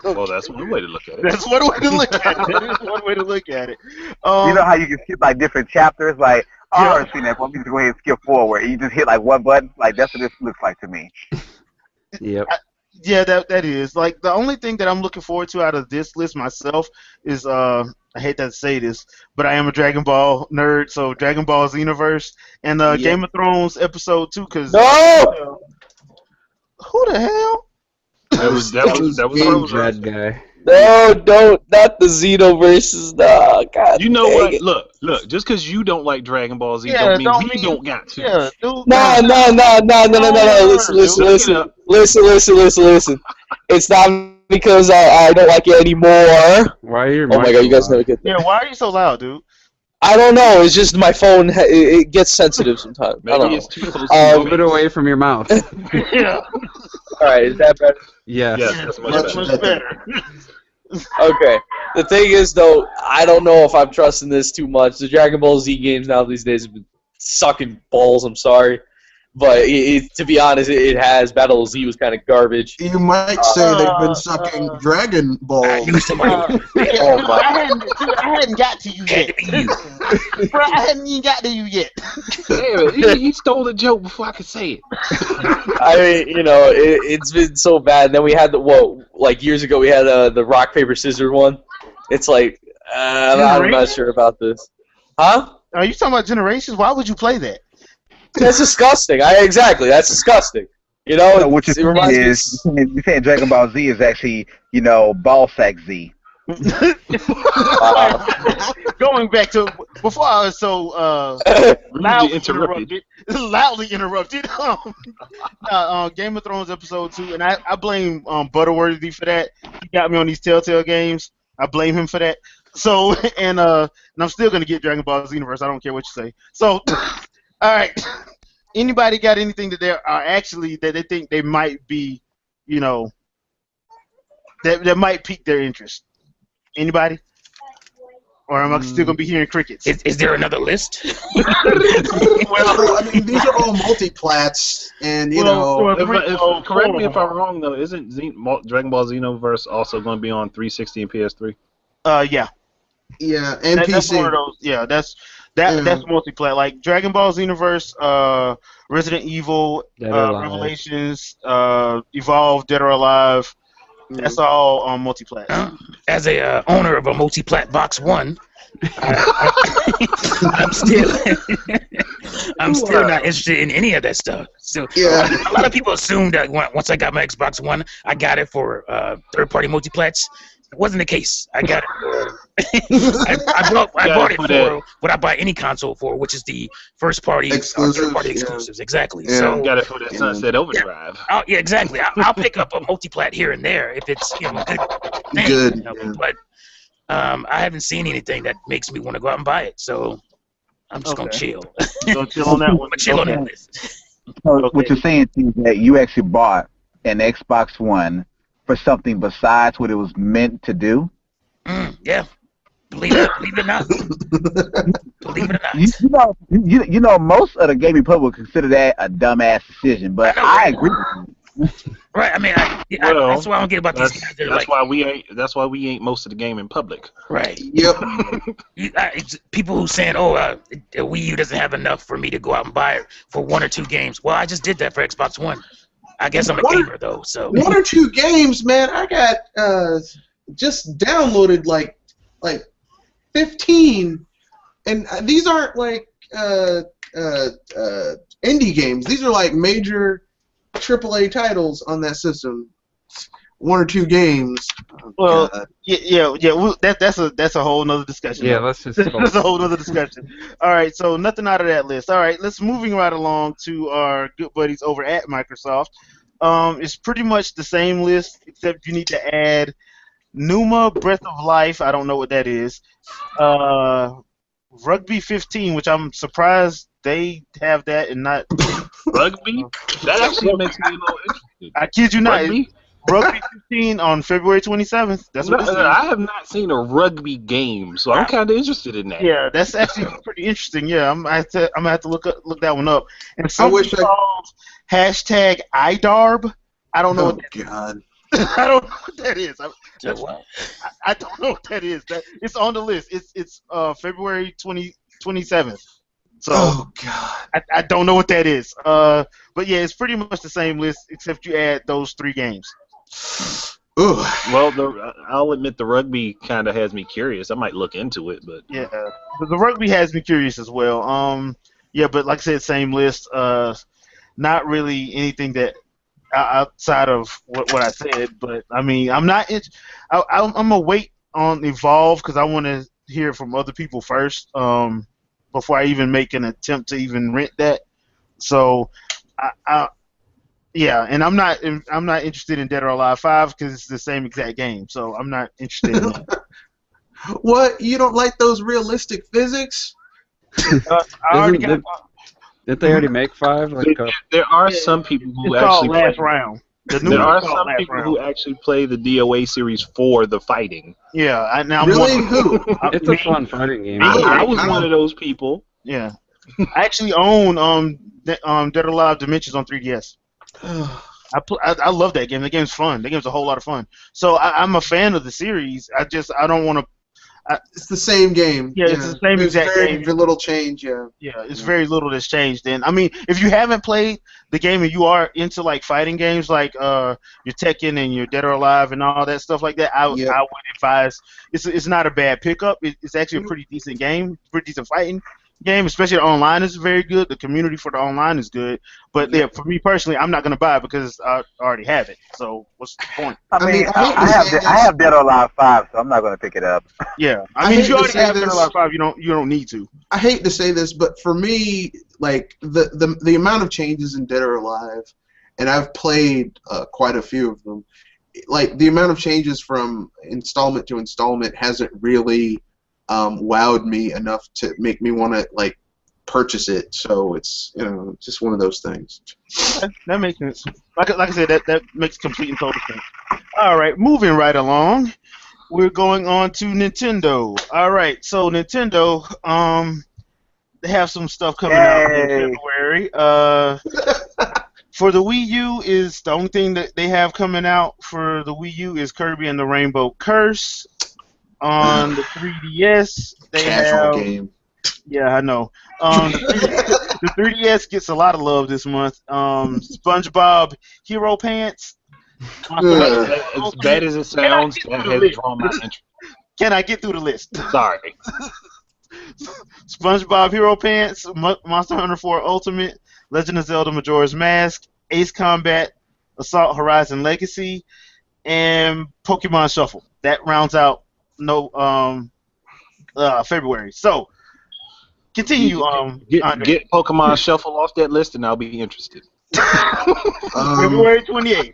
Speaker 3: Well, that's one way to look at it.
Speaker 1: That's one way to look at it. That is one way to look at it.
Speaker 7: You know how you can skip like different chapters? Like, oh, I've already seen that. Let me just go ahead and skip forward. You just hit like one button. Like, that's what this looks like to me.
Speaker 2: Yep.
Speaker 1: Yeah, that is. Like, the only thing that I'm looking forward to out of this list myself is, I hate to say this, but I am a Dragon Ball nerd, so Dragon Ball Xenoverse and Game of Thrones Episode 2, because...
Speaker 6: No!
Speaker 1: Who the hell?
Speaker 3: That was
Speaker 2: Red guy.
Speaker 6: No, don't. Not the Xenoverses. No, God.
Speaker 3: You know
Speaker 6: dang
Speaker 3: what?
Speaker 6: it.
Speaker 3: Look. Just because you don't like Dragon Ball Z,
Speaker 1: Yeah,
Speaker 3: don't mean we don't got to.
Speaker 1: Yeah, dude.
Speaker 6: No. Listen. It's not because I don't like it anymore.
Speaker 2: Why are your
Speaker 6: Oh my God, you guys never get that.
Speaker 1: Yeah, why are you so loud, dude?
Speaker 6: I don't know. It's just my phone. It gets sensitive sometimes. I don't
Speaker 3: Maybe
Speaker 6: know.
Speaker 3: it's too close to
Speaker 2: Move it away from your mouth.
Speaker 1: Yeah,
Speaker 6: All right, is that better?
Speaker 2: Yes.
Speaker 3: Yes, that's much
Speaker 1: that's
Speaker 3: better.
Speaker 1: much better.
Speaker 6: Okay. The thing is, though, I don't know if I'm trusting this too much. The Dragon Ball Z games now these days have been sucking balls. I'm sorry. But to be honest, it has. Battle of Z was kind of garbage.
Speaker 4: You might say they've been sucking Dragon Ball.
Speaker 5: I
Speaker 1: hadn't got to you yet. Bro, I hadn't even got to you yet.
Speaker 3: Damn, he stole the joke before I could say it.
Speaker 6: I mean, you know, it's been so bad. And then we had like years ago, we had the rock paper scissors one. It's like I'm not sure about this. Huh?
Speaker 1: Are you talking about Generations? Why would you play that?
Speaker 6: That's disgusting. Exactly. That's disgusting. You know,
Speaker 7: What you're saying Dragon Ball Z is actually, ball sack Z.
Speaker 1: Going back to before I was so loudly interrupted. Game of Thrones episode 2, and I blame Butterworthy for that. He got me on these Telltale games. I blame him for that. So and I'm still gonna get Dragon Ball Xenoverse. I don't care what you say. So. All right. Anybody got anything that that they think they might be, that might pique their interest? Anybody? Or am I still gonna be hearing crickets?
Speaker 5: Is there another list?
Speaker 4: Well, I mean, these are all multi-plats, and
Speaker 3: correct me if I'm wrong though. Isn't Dragon Ball Xenoverse also going to be on 360 and PS3?
Speaker 1: Yeah.
Speaker 4: Yeah, and PC.
Speaker 1: That's one of those. Yeah, that's multi-plat. Like Dragon Ball Xenoverse, Resident Evil, Revelations, Evolve, Dead or Alive. That's all multi-plat.
Speaker 5: As a owner of a multi-plat box 1, I'm still not interested in any of that stuff. So a lot of people assume that once I got my Xbox One, I got it for third-party multiplats. It wasn't the case. I got it. I bought it for what I buy any console for, which is the first-party, third-party exclusives. Exactly.
Speaker 4: Yeah.
Speaker 5: So
Speaker 3: Got it for that Sunset Overdrive.
Speaker 5: Yeah, exactly. I'll pick up a multiplat here and there if it's good. But I haven't seen anything that makes me want to go out and buy it. So I'm just gonna chill.
Speaker 1: Gonna chill on that one.
Speaker 5: Chill on that list.
Speaker 7: So what you're saying is that you actually bought an Xbox One for something besides what it was meant to do?
Speaker 5: Yeah. Believe it or not. Believe it or not.
Speaker 7: You know, most of the gaming public consider that a dumbass decision, but I agree with you.
Speaker 5: Right. I mean, that's what I don't get about these guys.
Speaker 3: That's why we ain't most of the gaming public.
Speaker 5: Right.
Speaker 4: Yep.
Speaker 5: People who saying, Wii U doesn't have enough for me to go out and buy it for 1 or 2 games. Well, I just did that for Xbox One. I guess I'm a gamer though, so.
Speaker 4: 1 or 2 games, man. I got just downloaded like 15, and these aren't like indie games. These are like major AAA titles on that system. 1 or 2 games. Oh,
Speaker 1: Well,
Speaker 4: God.
Speaker 1: yeah. That's a whole nother discussion.
Speaker 2: Yeah, let's just.
Speaker 1: That's a whole other discussion. All right, so nothing out of that list. All right, let's moving right along to our good buddies over at Microsoft. It's pretty much the same list, except you need to add Numa Breath of Life. I don't know what that is. Rugby 15, which I'm surprised they have that and not.
Speaker 3: Rugby? That actually makes me a little interested.
Speaker 1: I kid you not.
Speaker 3: Rugby?
Speaker 1: Rugby 15 on February 27th. That's what this is.
Speaker 3: I have not seen a rugby game, so I'm kind of interested in that.
Speaker 1: Yeah, that's actually pretty interesting. Yeah, I'm gonna have to look that one up. And
Speaker 4: I
Speaker 1: something
Speaker 4: wish I-
Speaker 1: called hashtag IDARB. I don't know
Speaker 4: Oh,
Speaker 1: what that,
Speaker 4: God.
Speaker 1: I don't know what that is.
Speaker 5: So what?
Speaker 1: I don't know what that is. It's on the list. It's February 27th. So
Speaker 4: Oh, God.
Speaker 1: I don't know what that is. But yeah, it's pretty much the same list except you add those 3 games.
Speaker 4: Ooh.
Speaker 3: Well, I'll admit the rugby kind of has me curious. I might look into it, but
Speaker 1: Yeah, but the rugby has me curious as well. Yeah, but like I said, same list. Not really anything that outside of what I said. But I mean, I'm not. I'm gonna wait on Evolve because I want to hear from other people first before I even make an attempt to even rent that. So, yeah, and I'm not interested in Dead or Alive 5 because it's the same exact game. So I'm not interested in that.
Speaker 4: What? You don't like those realistic physics?
Speaker 1: I already got.
Speaker 2: Didn't they already make 5? Like,
Speaker 3: there are some people who
Speaker 1: It's called
Speaker 3: actually
Speaker 1: Last
Speaker 3: play,
Speaker 1: Round. The new
Speaker 3: there
Speaker 1: one
Speaker 3: are
Speaker 1: is called
Speaker 3: some
Speaker 1: Last
Speaker 3: people
Speaker 1: Round.
Speaker 3: who actually play the DOA series for the fighting.
Speaker 1: Yeah, now I'm
Speaker 4: Really?
Speaker 1: one of
Speaker 4: Who?
Speaker 2: it's a fun fighting game.
Speaker 3: I was
Speaker 4: I
Speaker 3: one of those people.
Speaker 1: Yeah, I actually own Dead or Alive Dimensions on 3DS. I love that game. The game's fun. The game's a whole lot of fun. So I'm a fan of the series. I don't want to.
Speaker 4: It's the same game.
Speaker 1: Yeah, it's the same
Speaker 4: There's
Speaker 1: exact
Speaker 4: very
Speaker 1: game.
Speaker 4: little change, yeah.
Speaker 1: Yeah, it's very little that's changed. And I mean, if you haven't played the game and you are into like fighting games, like your Tekken and your Dead or Alive and all that stuff like that, I would advise. It's not a bad pickup. It's actually a pretty decent game, pretty decent fighting game. Especially the online is very good. The community for the online is good. But yeah, for me personally, I'm not gonna buy it because I already have it. So what's the point?
Speaker 7: I mean,
Speaker 4: I hate
Speaker 7: I
Speaker 4: to
Speaker 7: have
Speaker 4: say
Speaker 7: I have Dead or Alive 5, so I'm not gonna pick it up.
Speaker 1: Yeah,
Speaker 4: I
Speaker 1: I mean, if
Speaker 4: hate
Speaker 1: you
Speaker 4: to
Speaker 1: already
Speaker 4: say
Speaker 1: have Dead or
Speaker 4: this.
Speaker 1: Alive 5, you don't need to.
Speaker 4: I hate to say this, but for me, like the amount of changes in Dead or Alive, and I've played quite a few of them. Like the amount of changes from installment to installment hasn't really wowed me enough to make me want to like purchase it. So it's just one of those things.
Speaker 1: That makes sense. Like I said, that makes complete and total sense. All right, moving right along, we're going on to Nintendo. All right, so Nintendo, they have some stuff coming out in
Speaker 7: Yay.
Speaker 1: February. For the Wii U, is the only thing that they have coming out for the Wii U is Kirby and the Rainbow Curse. On the 3DS, they
Speaker 4: Casual
Speaker 1: have.
Speaker 4: game.
Speaker 1: Yeah, I know. The 3DS gets a lot of love this month. SpongeBob Hero Pants.
Speaker 3: As bad as it sounds, that has drawn my interest.
Speaker 1: Can I get through the list?
Speaker 3: Sorry.
Speaker 1: SpongeBob Hero Pants, Monster Hunter 4 Ultimate, Legend of Zelda Majora's Mask, Ace Combat, Assault Horizon Legacy, and Pokemon Shuffle. That rounds out February. So, continue.
Speaker 3: Get Pokemon Shuffle off that list, and I'll be interested.
Speaker 1: February 28th.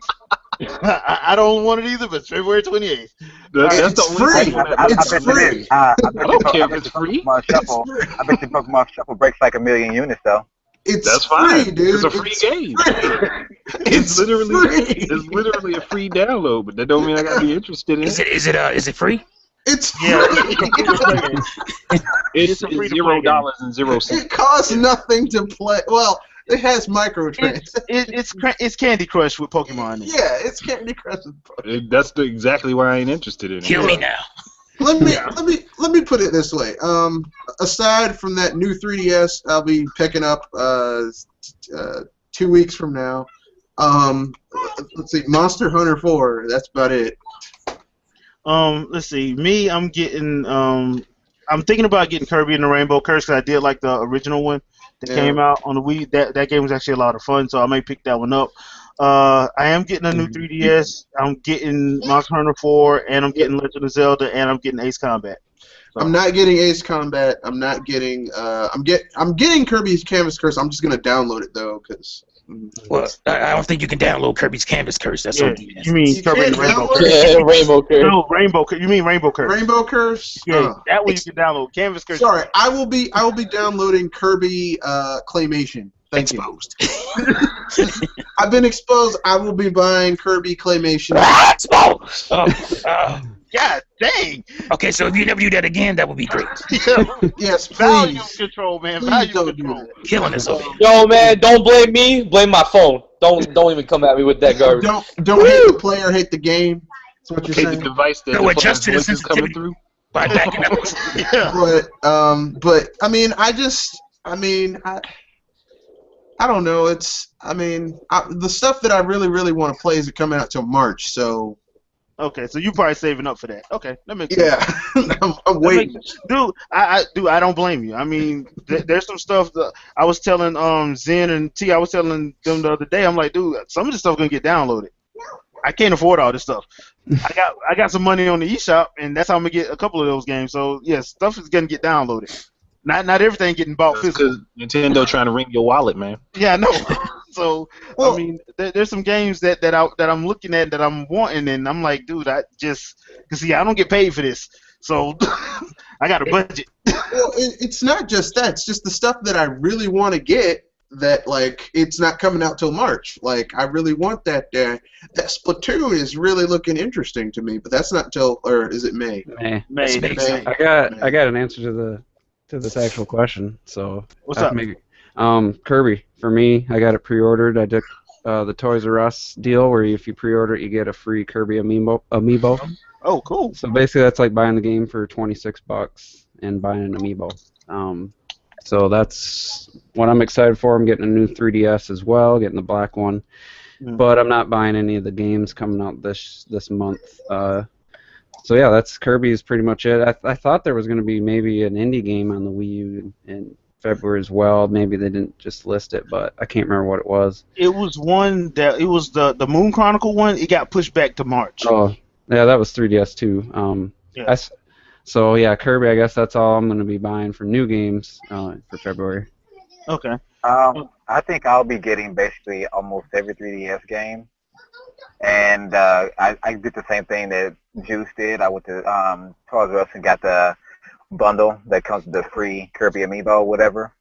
Speaker 1: I don't want it either, but February 28th.
Speaker 3: That's
Speaker 4: It's
Speaker 3: the only
Speaker 4: free.
Speaker 3: thing that
Speaker 4: It's free.
Speaker 3: I don't care if it's free.
Speaker 7: Pokemon Shuffle. I bet you Pokemon Shuffle breaks like 1 million units, though.
Speaker 4: It's
Speaker 3: That's fine.
Speaker 4: free, dude.
Speaker 3: It's a free game.
Speaker 4: It's
Speaker 3: It's literally a free download, but that don't mean I gotta be interested in
Speaker 5: Is
Speaker 3: it.
Speaker 5: it free?
Speaker 4: It's
Speaker 1: Yeah.
Speaker 4: free.
Speaker 3: It's
Speaker 1: a free-to-play
Speaker 3: $0 and 0 cents.
Speaker 4: It costs nothing to play. Well, it has microtransactions.
Speaker 1: It's Candy Crush with Pokemon in it.
Speaker 4: Yeah, it's Candy Crush.
Speaker 3: That's exactly why I ain't interested in it.
Speaker 5: Kill me now.
Speaker 4: Let me put it this way. Aside from that new 3DS, I'll be picking up 2 weeks from now. Let's see, Monster Hunter 4. That's about it.
Speaker 1: Let's see. Me, I'm getting. I'm thinking about getting Kirby and the Rainbow Curse because I did like the original one that came out on the Wii. That game was actually a lot of fun, so I may pick that one up. I am getting a new 3DS. I'm getting Monster Hunter 4, and I'm getting Legend of Zelda, and I'm getting Ace Combat. So.
Speaker 4: I'm not getting Ace Combat. I'm not getting. I'm getting Kirby's Canvas Curse. I'm just gonna download it though, because.
Speaker 5: Well, I don't think you can download Kirby's Canvas Curse. That's on DS.
Speaker 1: You mean Kirby and Rainbow Curse?
Speaker 6: Yeah, Rainbow Curse.
Speaker 1: No, Rainbow Curse. You mean Rainbow Curse?
Speaker 4: Rainbow Curse.
Speaker 1: Yeah, that one you can download. Canvas Curse.
Speaker 4: Sorry, I will be downloading Kirby Claymation. Thank
Speaker 5: Exposed.
Speaker 4: you. I've been exposed. I will be buying Kirby Claymation.
Speaker 5: Exposed.
Speaker 1: God dang.
Speaker 5: Okay, so if you never do that again, that would be great.
Speaker 4: Yes,
Speaker 1: Volume
Speaker 4: please.
Speaker 1: control, man.
Speaker 4: Please
Speaker 1: Volume
Speaker 4: don't do
Speaker 1: control.
Speaker 4: that.
Speaker 5: Killing us over here.
Speaker 6: Yo, man, don't blame me. Blame my phone. Don't even come at me with that garbage.
Speaker 4: Don't hate the player, hate the game. That's what you're
Speaker 3: Okay, the
Speaker 4: saying.
Speaker 3: device that
Speaker 5: No,
Speaker 3: the
Speaker 5: adjust to the
Speaker 3: voice is coming
Speaker 5: sensitivity.
Speaker 3: through.
Speaker 5: By backing up.
Speaker 1: Yeah.
Speaker 4: But I mean, I don't know. The stuff that I really want to play isn't coming out till March. So
Speaker 1: Okay, so you probably saving up for that. Okay, that makes sense.
Speaker 4: yeah, I'm waiting.
Speaker 1: Dude, I don't blame you. I mean, there's some stuff that I was telling Zen and T. I was telling them the other day. I'm like, dude, some of this stuff gonna get downloaded. I can't afford all this stuff. I got some money on the eShop, and that's how I'm gonna get a couple of those games. So yeah, stuff is gonna get downloaded. Not everything getting bought
Speaker 3: That's
Speaker 1: physical.
Speaker 3: because Nintendo trying to ring your wallet, man.
Speaker 1: Yeah, I know. So I mean, there's some games that I'm looking at that I'm wanting, and I'm like, dude, I don't get paid for this, so I got a budget.
Speaker 4: Well, it's not just that. It's just the stuff that I really want to get. That like it's not coming out till March. Like I really want that. That Splatoon is really looking interesting to me, but that's not till, or is it May?
Speaker 2: May.
Speaker 1: May.
Speaker 4: May.
Speaker 2: I got an answer to this actual question. So
Speaker 1: What's up?
Speaker 2: Kirby. For me, I got it pre-ordered. I did the Toys R Us deal where if you pre-order it, you get a free Kirby amiibo.
Speaker 1: Oh, cool.
Speaker 2: So basically, that's like buying the game for $26 and buying an amiibo. So that's what I'm excited for. I'm getting a new 3DS as well, getting the black one. But I'm not buying any of the games coming out this month. So yeah, that's Kirby is pretty much it. I thought there was going to be maybe an indie game on the Wii U in February as well. Maybe they didn't just list it, but I can't remember what it was.
Speaker 1: It was the Moon Chronicle one. It got pushed back to March.
Speaker 2: Oh, yeah, that was 3DS too.
Speaker 1: Yeah.
Speaker 2: So yeah, Kirby. I guess that's all I'm going to be buying for new games for February.
Speaker 1: Okay.
Speaker 7: I think I'll be getting basically almost every 3DS game, and I did the same thing that Juice did. I went to Toys R Us and got the bundle that comes with the free Kirby amiibo, whatever.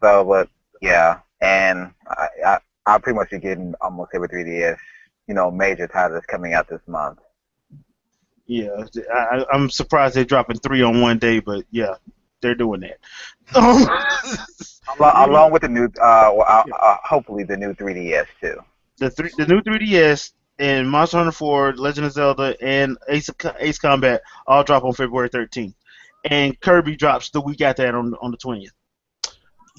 Speaker 7: So, but yeah, and I'll pretty much be getting almost every 3DS, major title that's coming out this month.
Speaker 1: Yeah, I'm surprised they're dropping 3 on one day, but yeah, they're doing that.
Speaker 7: Along with the new, hopefully the new 3DS too.
Speaker 1: The new 3DS and Monster Hunter 4, Legend of Zelda, and Ace Combat all drop on February 13th, and Kirby drops the week after that on the 20th.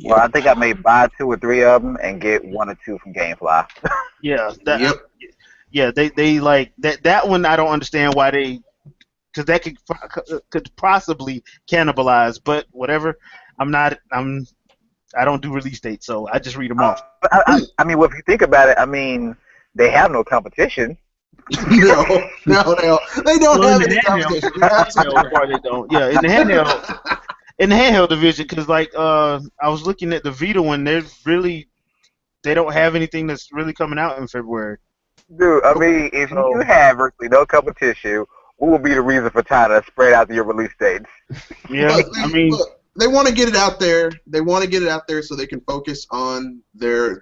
Speaker 7: Well, I think I may buy 2 or 3 of them and get 1 or 2 from GameFly.
Speaker 1: Yeah,
Speaker 4: Yep.
Speaker 1: Yeah, they like that one. I don't understand why because that could possibly cannibalize, but whatever. I don't do release dates, so I just read them off.
Speaker 7: I mean, well, if you think about it, I mean, they have no competition.
Speaker 4: No, they don't have any competition.
Speaker 1: They don't. Yeah, in the handheld division, because like I was looking at the Vita one, they don't have anything that's really coming out in February.
Speaker 7: Dude, I mean, if you have virtually no competition, what would be the reason for trying to spread out your release dates?
Speaker 1: Yeah, I mean,
Speaker 4: look, they want to get it out there. They want to get it out there so they can focus on their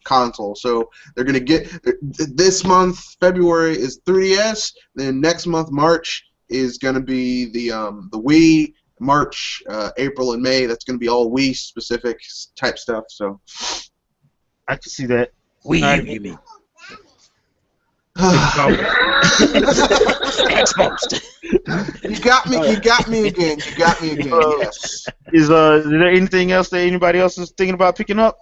Speaker 4: console. So they're gonna get this month. February is 3DS. Then next month, March, is gonna be the Wii. March, April, and May. That's gonna be all Wii specific type stuff. So
Speaker 1: I can see that.
Speaker 5: Wii U, you mean? Exposed.
Speaker 4: You got me again. Yes.
Speaker 1: Is there anything else that anybody else is thinking about picking up?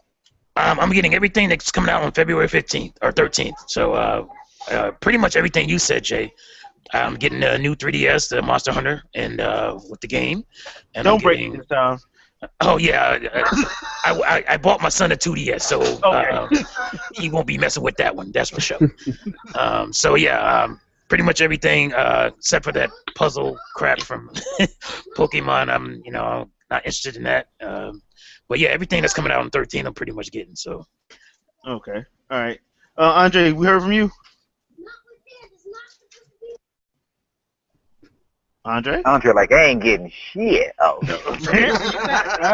Speaker 5: I'm getting everything that's coming out on February 15th or 13th. So pretty much everything you said, Jay. I'm getting a new 3DS, the Monster Hunter, and with the game. And
Speaker 1: Don't
Speaker 5: I'm
Speaker 1: break
Speaker 5: getting,
Speaker 1: it this time.
Speaker 5: Oh yeah, I bought my son a 2DS, so he won't be messing with that one. That's for sure. So yeah, pretty much everything except for that puzzle crap from Pokemon. I'm not interested in that. But yeah, everything that's coming out on 13, I'm pretty much getting. So.
Speaker 1: Okay. All right. Andre, we heard from you. Andre?
Speaker 7: Andre, like, I ain't getting shit. Oh.
Speaker 1: All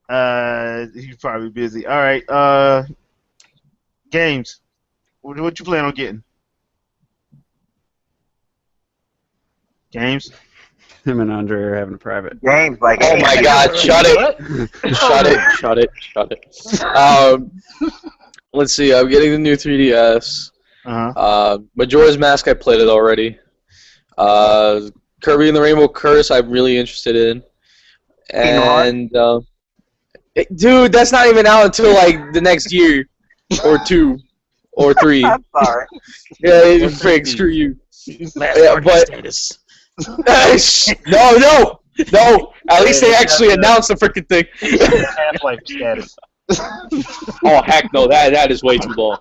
Speaker 1: right. He's probably busy. All right. Games. What you plan on getting? Games.
Speaker 2: Him and Andre are having a private.
Speaker 7: Games like.
Speaker 6: Oh my God! Shut it! Shut it! Let's see. I'm getting the new 3DS. Majora's Mask. I played it already. Kirby and the Rainbow Curse. I'm really interested in. And dude, that's not even out until like the next year, or 2, or 3.
Speaker 7: I'm sorry.
Speaker 6: Yeah, Frank, screw you.
Speaker 5: But status.
Speaker 6: No. At least they actually announced the freaking thing.
Speaker 3: Half-Life status.
Speaker 6: Oh heck no, that is way too long.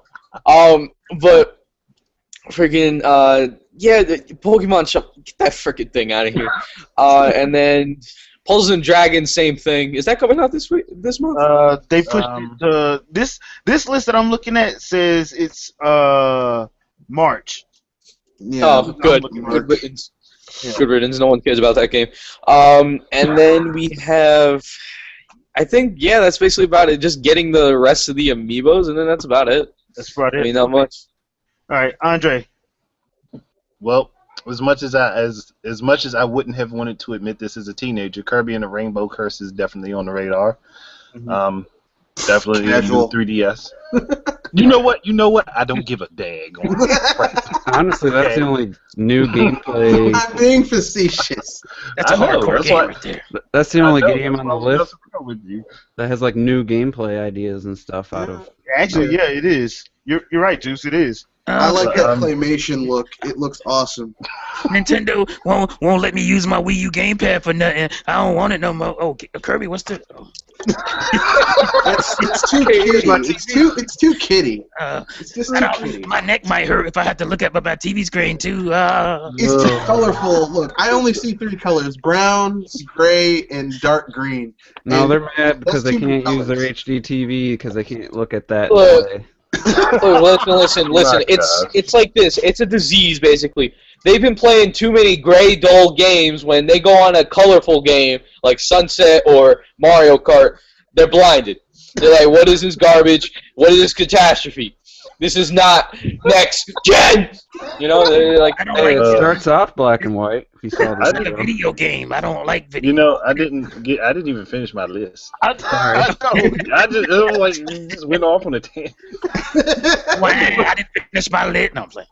Speaker 6: But freaking the Pokemon Shop, get that freaking thing out of here. And then Puzzles and Dragons, same thing. Is that coming out this month?
Speaker 1: They pushed it to this list that I'm looking at says it's March.
Speaker 4: Yeah,
Speaker 6: Oh, good. Good riddance.
Speaker 1: Yeah.
Speaker 6: Good riddance. No one cares about that game. And then we have, I think, that's basically about it. Just getting the rest of the amiibos, and then that's about it.
Speaker 1: That's about it.
Speaker 6: I mean, not much.
Speaker 1: All right, Andre.
Speaker 3: Well, as much as I wouldn't have wanted to admit this as a teenager, Kirby and the Rainbow Curse is definitely on the radar. Definitely
Speaker 4: Casual.
Speaker 3: 3DS. You know what? I don't give a dag.
Speaker 2: Honestly, that's the only new gameplay.
Speaker 4: I'm being facetious.
Speaker 5: That's a hardcore game right there.
Speaker 2: That's the only game on the list
Speaker 3: with you.
Speaker 2: that has like new gameplay ideas and stuff out of.
Speaker 1: Actually, yeah, it is. You're right, Juice. It is.
Speaker 4: I like that claymation look. It looks awesome.
Speaker 5: Nintendo won't let me use my Wii U gamepad for nothing. I don't want it no more. Oh, Kirby, what's the? Oh.
Speaker 4: It's too kiddie. It's too kiddie. It's just too kiddie.
Speaker 5: My neck might hurt if I had to look at my TV screen too.
Speaker 4: It's too colorful. Look, I only see 3 colors: brown, gray, and dark green.
Speaker 2: No,
Speaker 4: And
Speaker 2: they're mad because they
Speaker 4: that's too
Speaker 2: can't use their
Speaker 4: colors.
Speaker 2: HD TV because they can't look at that.
Speaker 6: Look.
Speaker 2: display.
Speaker 6: Listen. It's like this. It's a disease, basically. They've been playing too many gray, dull games. When they go on a colorful game like Sunset or Mario Kart, they're blinded. They're like, "What is this garbage? What is this catastrophe? This is not next gen." They're like,
Speaker 5: I don't
Speaker 2: Hey,
Speaker 5: like
Speaker 2: it starts off black and white. If you saw
Speaker 5: it's
Speaker 2: the
Speaker 5: like a video game. I don't like video.
Speaker 3: I didn't even finish my list.
Speaker 1: I
Speaker 3: It was like you just went off on a tangent.
Speaker 5: Wow, I didn't finish my list. No, I'm playing.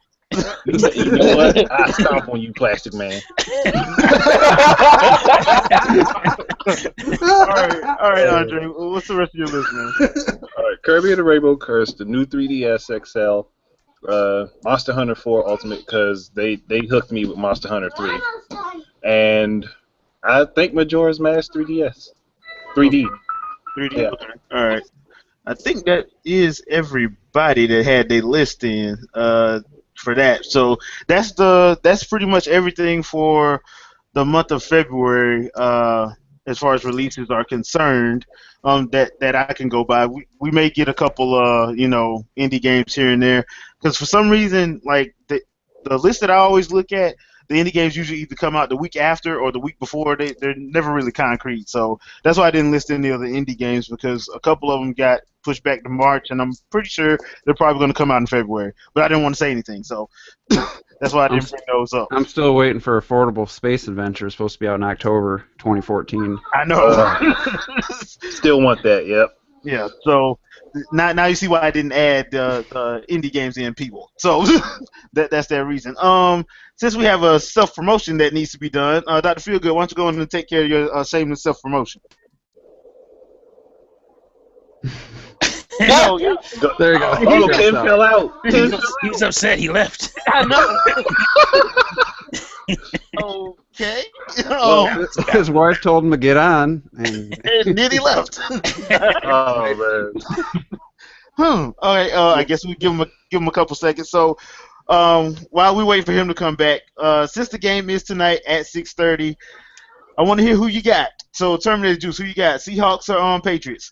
Speaker 3: You know what? I stomp on you, plastic man.
Speaker 1: all right, Andre. What's the rest of your list, man?
Speaker 3: All right, Kirby and the Rainbow Curse, the new 3DS XL, Monster Hunter 4 Ultimate, because they hooked me with Monster Hunter 3, and I think Majora's Mask 3DS, 3D.
Speaker 1: 3D.
Speaker 3: Yeah.
Speaker 1: Okay. All right. I think that is everybody that had their list in for that. So that's pretty much everything for the month of February as far as releases are concerned. That I can go by. We may get a couple indie games here and there because for some reason like the list that I always look at, the indie games usually either come out the week after or the week before. They're never really concrete. So that's why I didn't list any of the indie games because a couple of them got pushed back to March, and I'm pretty sure they're probably going to come out in February. But I didn't want to say anything, so that's why I didn't bring those up.
Speaker 2: I'm still waiting for Affordable Space Adventure. It's supposed to be out in October 2014.
Speaker 1: I know.
Speaker 3: Still want that, yep.
Speaker 1: Yeah, so now you see why I didn't add the indie games in, people. So that's that reason. Since we have a self-promotion that needs to be done, Dr. Feelgood, why don't you go in and take care of your shameless self-promotion? No, yeah.
Speaker 2: There you go.
Speaker 3: Oh, Ken fell out.
Speaker 5: He was upset. He left.
Speaker 1: I know. Okay. Oh,
Speaker 2: His wife told him to get on, and
Speaker 1: and then he left.
Speaker 3: Oh man.
Speaker 1: All right. I guess we give him a couple seconds. So, while we wait for him to come back, since the game is tonight at 6:30, I want to hear who you got. So, Terminator Juice, who you got? Seahawks or Patriots?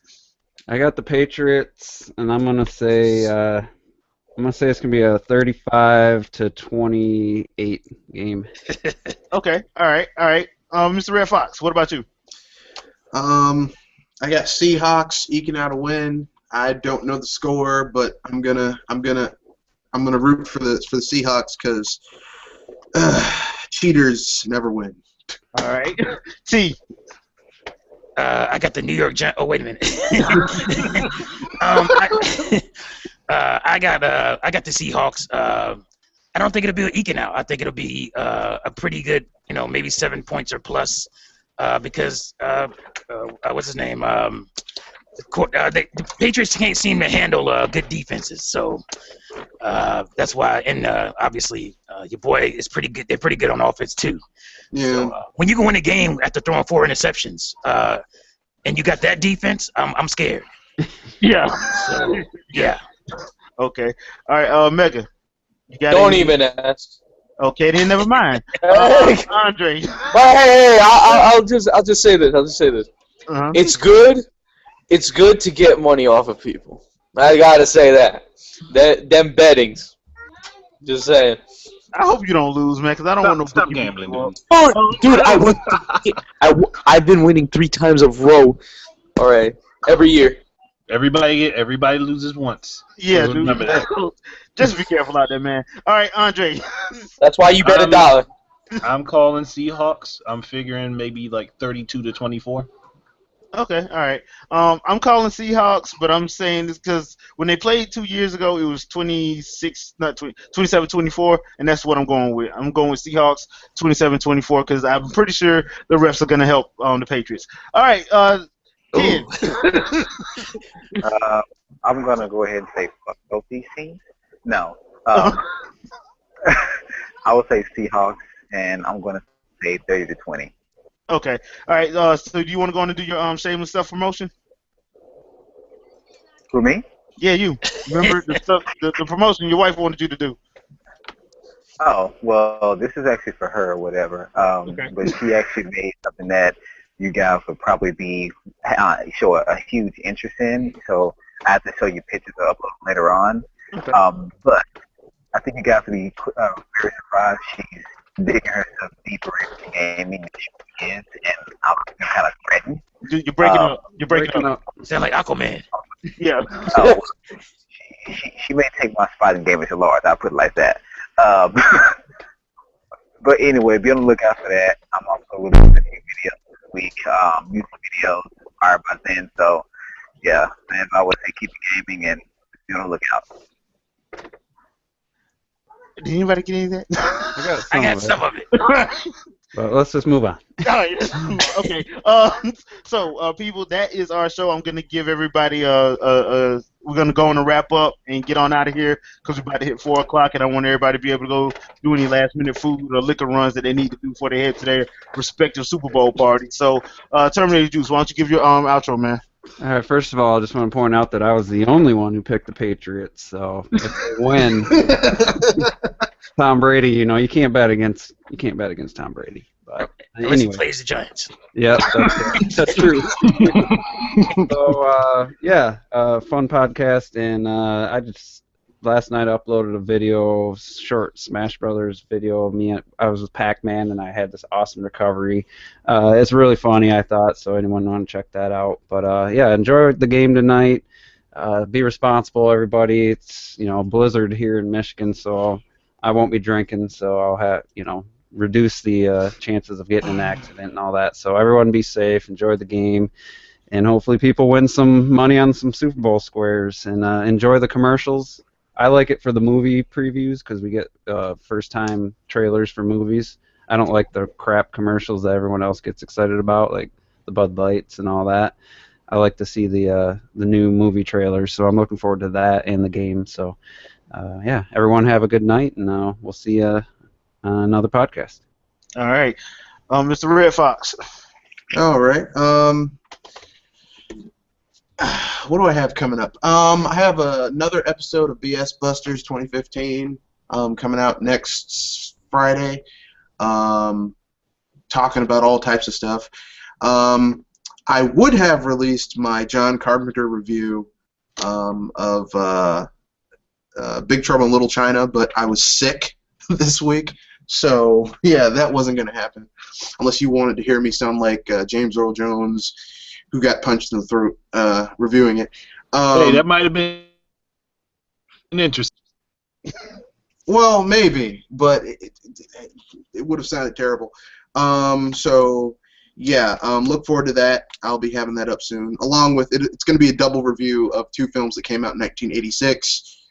Speaker 2: I got the Patriots, and I'm gonna say it's gonna be a 35-28 game.
Speaker 1: Okay. All right. Mr. Red Fox, what about you?
Speaker 4: I got Seahawks eking out a win. I don't know the score, but I'm gonna root for the Seahawks because cheaters never win.
Speaker 1: All right. T.
Speaker 5: I got the New York Giants. Oh, wait a minute. I got the Seahawks. I don't think it'll be an eking out. I think it'll be a pretty good, maybe 7 points or plus, because what's his name? The Patriots can't seem to handle good defenses, so that's why. And obviously, your boy is pretty good. They're pretty good on offense too.
Speaker 4: Yeah.
Speaker 5: So, when you go in a game after throwing 4 interceptions, and you got that defense, I'm scared.
Speaker 1: Yeah.
Speaker 5: So yeah.
Speaker 1: Okay. All right. Mega. You got
Speaker 6: Don't
Speaker 1: any-
Speaker 6: even ask.
Speaker 1: Okay, then never mind.
Speaker 6: Hey,
Speaker 1: Andre.
Speaker 6: I'll just say this.
Speaker 1: Uh-huh.
Speaker 6: It's good to get money off of people. I gotta say that. Them bettings. Just saying.
Speaker 1: I hope you don't lose, man, because I don't want no
Speaker 3: Stop
Speaker 1: bookie
Speaker 3: gambling,
Speaker 1: people.
Speaker 3: dude.
Speaker 6: Oh, dude, I've been winning 3 times a row. All right, every year.
Speaker 3: Everybody loses once.
Speaker 1: Yeah, dude.
Speaker 3: Remember that.
Speaker 1: Just be careful out there, man. All right, Andre.
Speaker 6: That's why you bet $1.
Speaker 3: I'm calling Seahawks. I'm figuring maybe like 32-24.
Speaker 1: Okay, all right. I'm calling Seahawks, but I'm saying this because when they played 2 years ago, it was 27-24, and that's what I'm going with. I'm going with Seahawks 27-24 because I'm pretty sure the refs are going to help the Patriots. All right, Ken.
Speaker 7: I'm gonna go ahead and say fuck both these teams. No, I will say Seahawks, and I'm gonna say 30-20.
Speaker 1: Okay, all right. So do you want to go on and do your shameless self promotion?
Speaker 7: For me?
Speaker 1: Yeah, you. Remember the stuff, the promotion your wife wanted you to do.
Speaker 7: Oh, well, this is actually for her or whatever.
Speaker 1: Okay.
Speaker 7: But she actually made something that you guys would probably show a huge interest in. So I have to show you pictures to upload later on.
Speaker 1: Okay.
Speaker 7: But I think you guys will be very surprised. She's digging herself deeper into gaming than she is, and I'm kind of threatened.
Speaker 1: You're breaking up. You're breaking up.
Speaker 5: Sound like Aquaman.
Speaker 1: Yeah.
Speaker 7: Oh, she may take my spot in gaming to large. I'll put it like that. But anyway, be on the lookout for that. I'm also releasing a few videos this week. Music videos inspired by Zen. So, yeah, man, I would say keep gaming and be on the lookout.
Speaker 1: Did anybody get any of that?
Speaker 5: I got some of it.
Speaker 2: But let's just move on.
Speaker 1: All right. Okay. So, people, that is our show. I'm gonna give everybody we're gonna go on and wrap up and get on out of here because we're about to hit 4 o'clock, and I want everybody to be able to go do any last-minute food or liquor runs that they need to do before they head to their respective Super Bowl party. So, Terminator Juice, why don't you give your outro, man?
Speaker 2: All right. First of all, I just want to point out that I was the only one who picked the Patriots. So if they win, Tom Brady, you can't bet against Tom Brady. But
Speaker 5: Unless he
Speaker 2: anyway,
Speaker 5: plays the Giants.
Speaker 2: yeah, that's true. So fun podcast, and I just last night uploaded a video, short Smash Brothers video of me. I was with Pac-Man, and I had this awesome recovery. It's really funny, I thought. So anyone want to check that out? But enjoy the game tonight. Be responsible, everybody. It's blizzard here in Michigan, so I won't be drinking. So I'll have reduce the chances of getting in an accident and all that. So everyone be safe, enjoy the game, and hopefully people win some money on some Super Bowl squares, and enjoy the commercials. I like it for the movie previews because we get first-time trailers for movies. I don't like the crap commercials that everyone else gets excited about, like the Bud Lights and all that. I like to see the new movie trailers, so I'm looking forward to that and the game. So, yeah, everyone have a good night, and we'll see you on another podcast.
Speaker 1: All right, Mr. Red Fox.
Speaker 4: All right. What do I have coming up? I have another episode of BS Busters 2015 coming out next Friday, talking about all types of stuff. I would have released my John Carpenter review of Big Trouble in Little China, but I was sick this week, so yeah, that wasn't going to happen unless you wanted to hear me sound like James Earl Jones, who got punched in the throat reviewing it.
Speaker 3: Hey, that might have been interesting.
Speaker 4: Well, maybe, but it would have sounded terrible. So, yeah, look forward to that. I'll be having that up soon. Along with it, it's going to be a double review of two films that came out in 1986,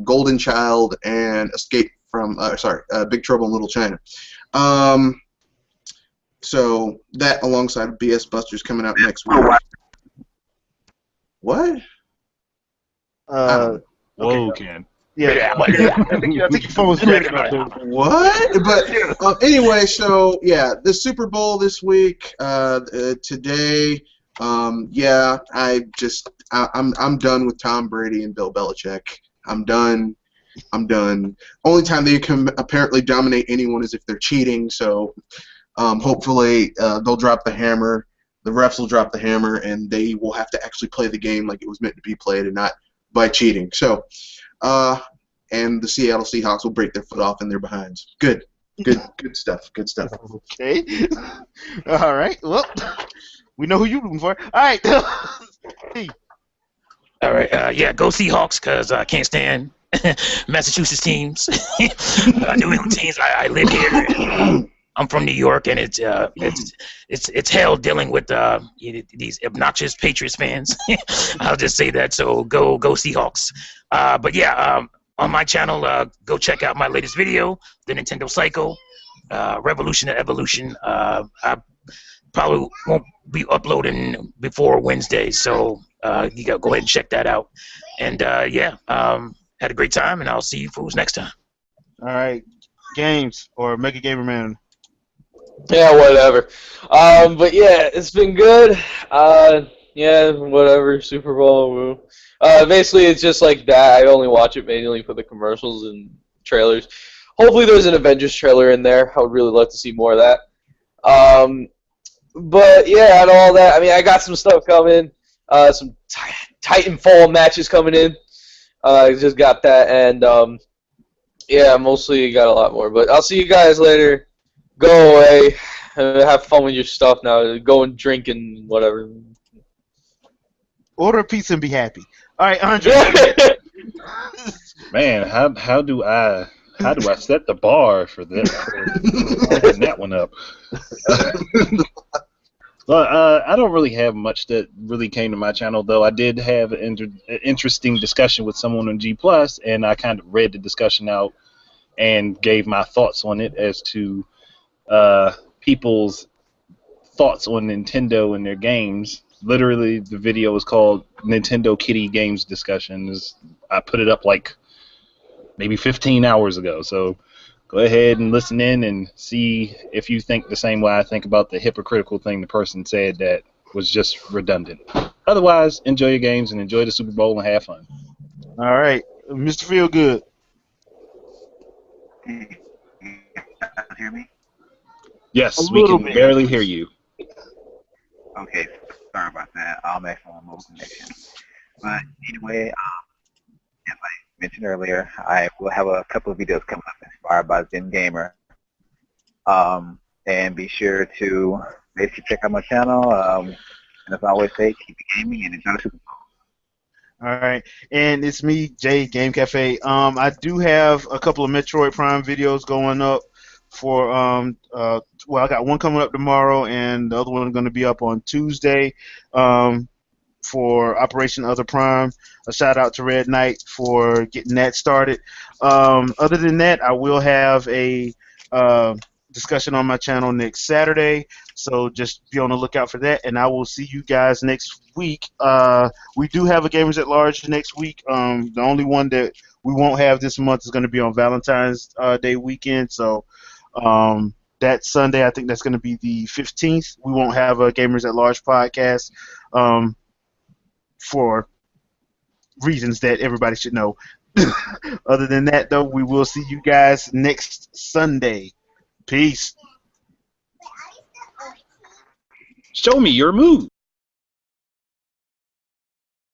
Speaker 4: Golden Child and Big Trouble in Little China. So that alongside BS Busters coming out next week. What?
Speaker 3: Whoa, Ken.
Speaker 1: Yeah, I think your phone's jacking up, dude.
Speaker 4: What? But anyway, so yeah, the Super Bowl this week, today. Yeah, I'm done with Tom Brady and Bill Belichick. I'm done. Only time they can apparently dominate anyone is if they're cheating. So hopefully they'll drop the hammer. The refs will drop the hammer, and they will have to actually play the game like it was meant to be played, and not by cheating. So. And the Seattle Seahawks will break their foot off in their behinds. Good stuff.
Speaker 1: Okay. All right. Well, we know who you're rooting for. All right.
Speaker 5: All right. Yeah, go Seahawks, because I can't stand Massachusetts teams. New England teams. I live here. And, I'm from New York, and it's hell dealing with these obnoxious Patriots fans. I'll just say that. So go Seahawks. But yeah, on my channel, go check out my latest video, the Nintendo Psycho, Revolution to Evolution. I probably won't be uploading before Wednesday, so you gotta go ahead and check that out. And yeah, had a great time, and I'll see you fools next time.
Speaker 1: All right, Games or Mega Gamer Man.
Speaker 6: Yeah, whatever. But yeah, it's been good. Yeah, whatever. Super Bowl. Woo. Basically, it's just like that. I only watch it mainly for the commercials and trailers. Hopefully, there's an Avengers trailer in there. I would really like to see more of that. But yeah, out of all that, I mean, I got some stuff coming. Some Titanfall matches coming in. I just got that, and yeah, mostly got a lot more. But I'll see you guys later. Go away. Have fun with your stuff now. Go and drink and whatever.
Speaker 1: Order a pizza and be happy. All right, Andre.
Speaker 3: Man, how do I set the bar for this? For that one up. Well, I don't really have much that really came to my channel, though. I did have an interesting discussion with someone on G+, and I kind of read the discussion out and gave my thoughts on it as to people's thoughts on Nintendo and their games. Literally, the video was called Nintendo Kitty Games Discussion. I put it up like maybe 15 hours ago, so go ahead and listen in and see if you think the same way I think about the hypocritical thing the person said that was just redundant. Otherwise, enjoy your games and enjoy the Super Bowl and have fun.
Speaker 1: All right, Mr. Feelgood.
Speaker 7: You guys hear me?
Speaker 3: Yes, we can barely hear you.
Speaker 7: Okay, sorry about that. I'm actually on mobile connection. But anyway, as I mentioned earlier, I will have a couple of videos coming up inspired by Zen Gamer. And be sure to basically check out my channel. And as I always say, keep it gaming and enjoy the Super Bowl.
Speaker 1: All right, and it's me, Jay, Game Cafe. I do have a couple of Metroid Prime videos going up for well, I got one coming up tomorrow, and the other one going to be up on Tuesday for Operation Other Prime. A shout out to Red Knight for getting that started. Other than that, I will have a discussion on my channel next Saturday. So just be on the lookout for that, and I will see you guys next week. We do have a Gamers at Large next week. The only one that we won't have this month is going to be on Valentine's Day weekend. So that Sunday, I think that's going to be the 15th. We won't have a Gamers at Large podcast for reasons that everybody should know. Other than that, though, we will see you guys next Sunday. Peace.
Speaker 3: Show me your move.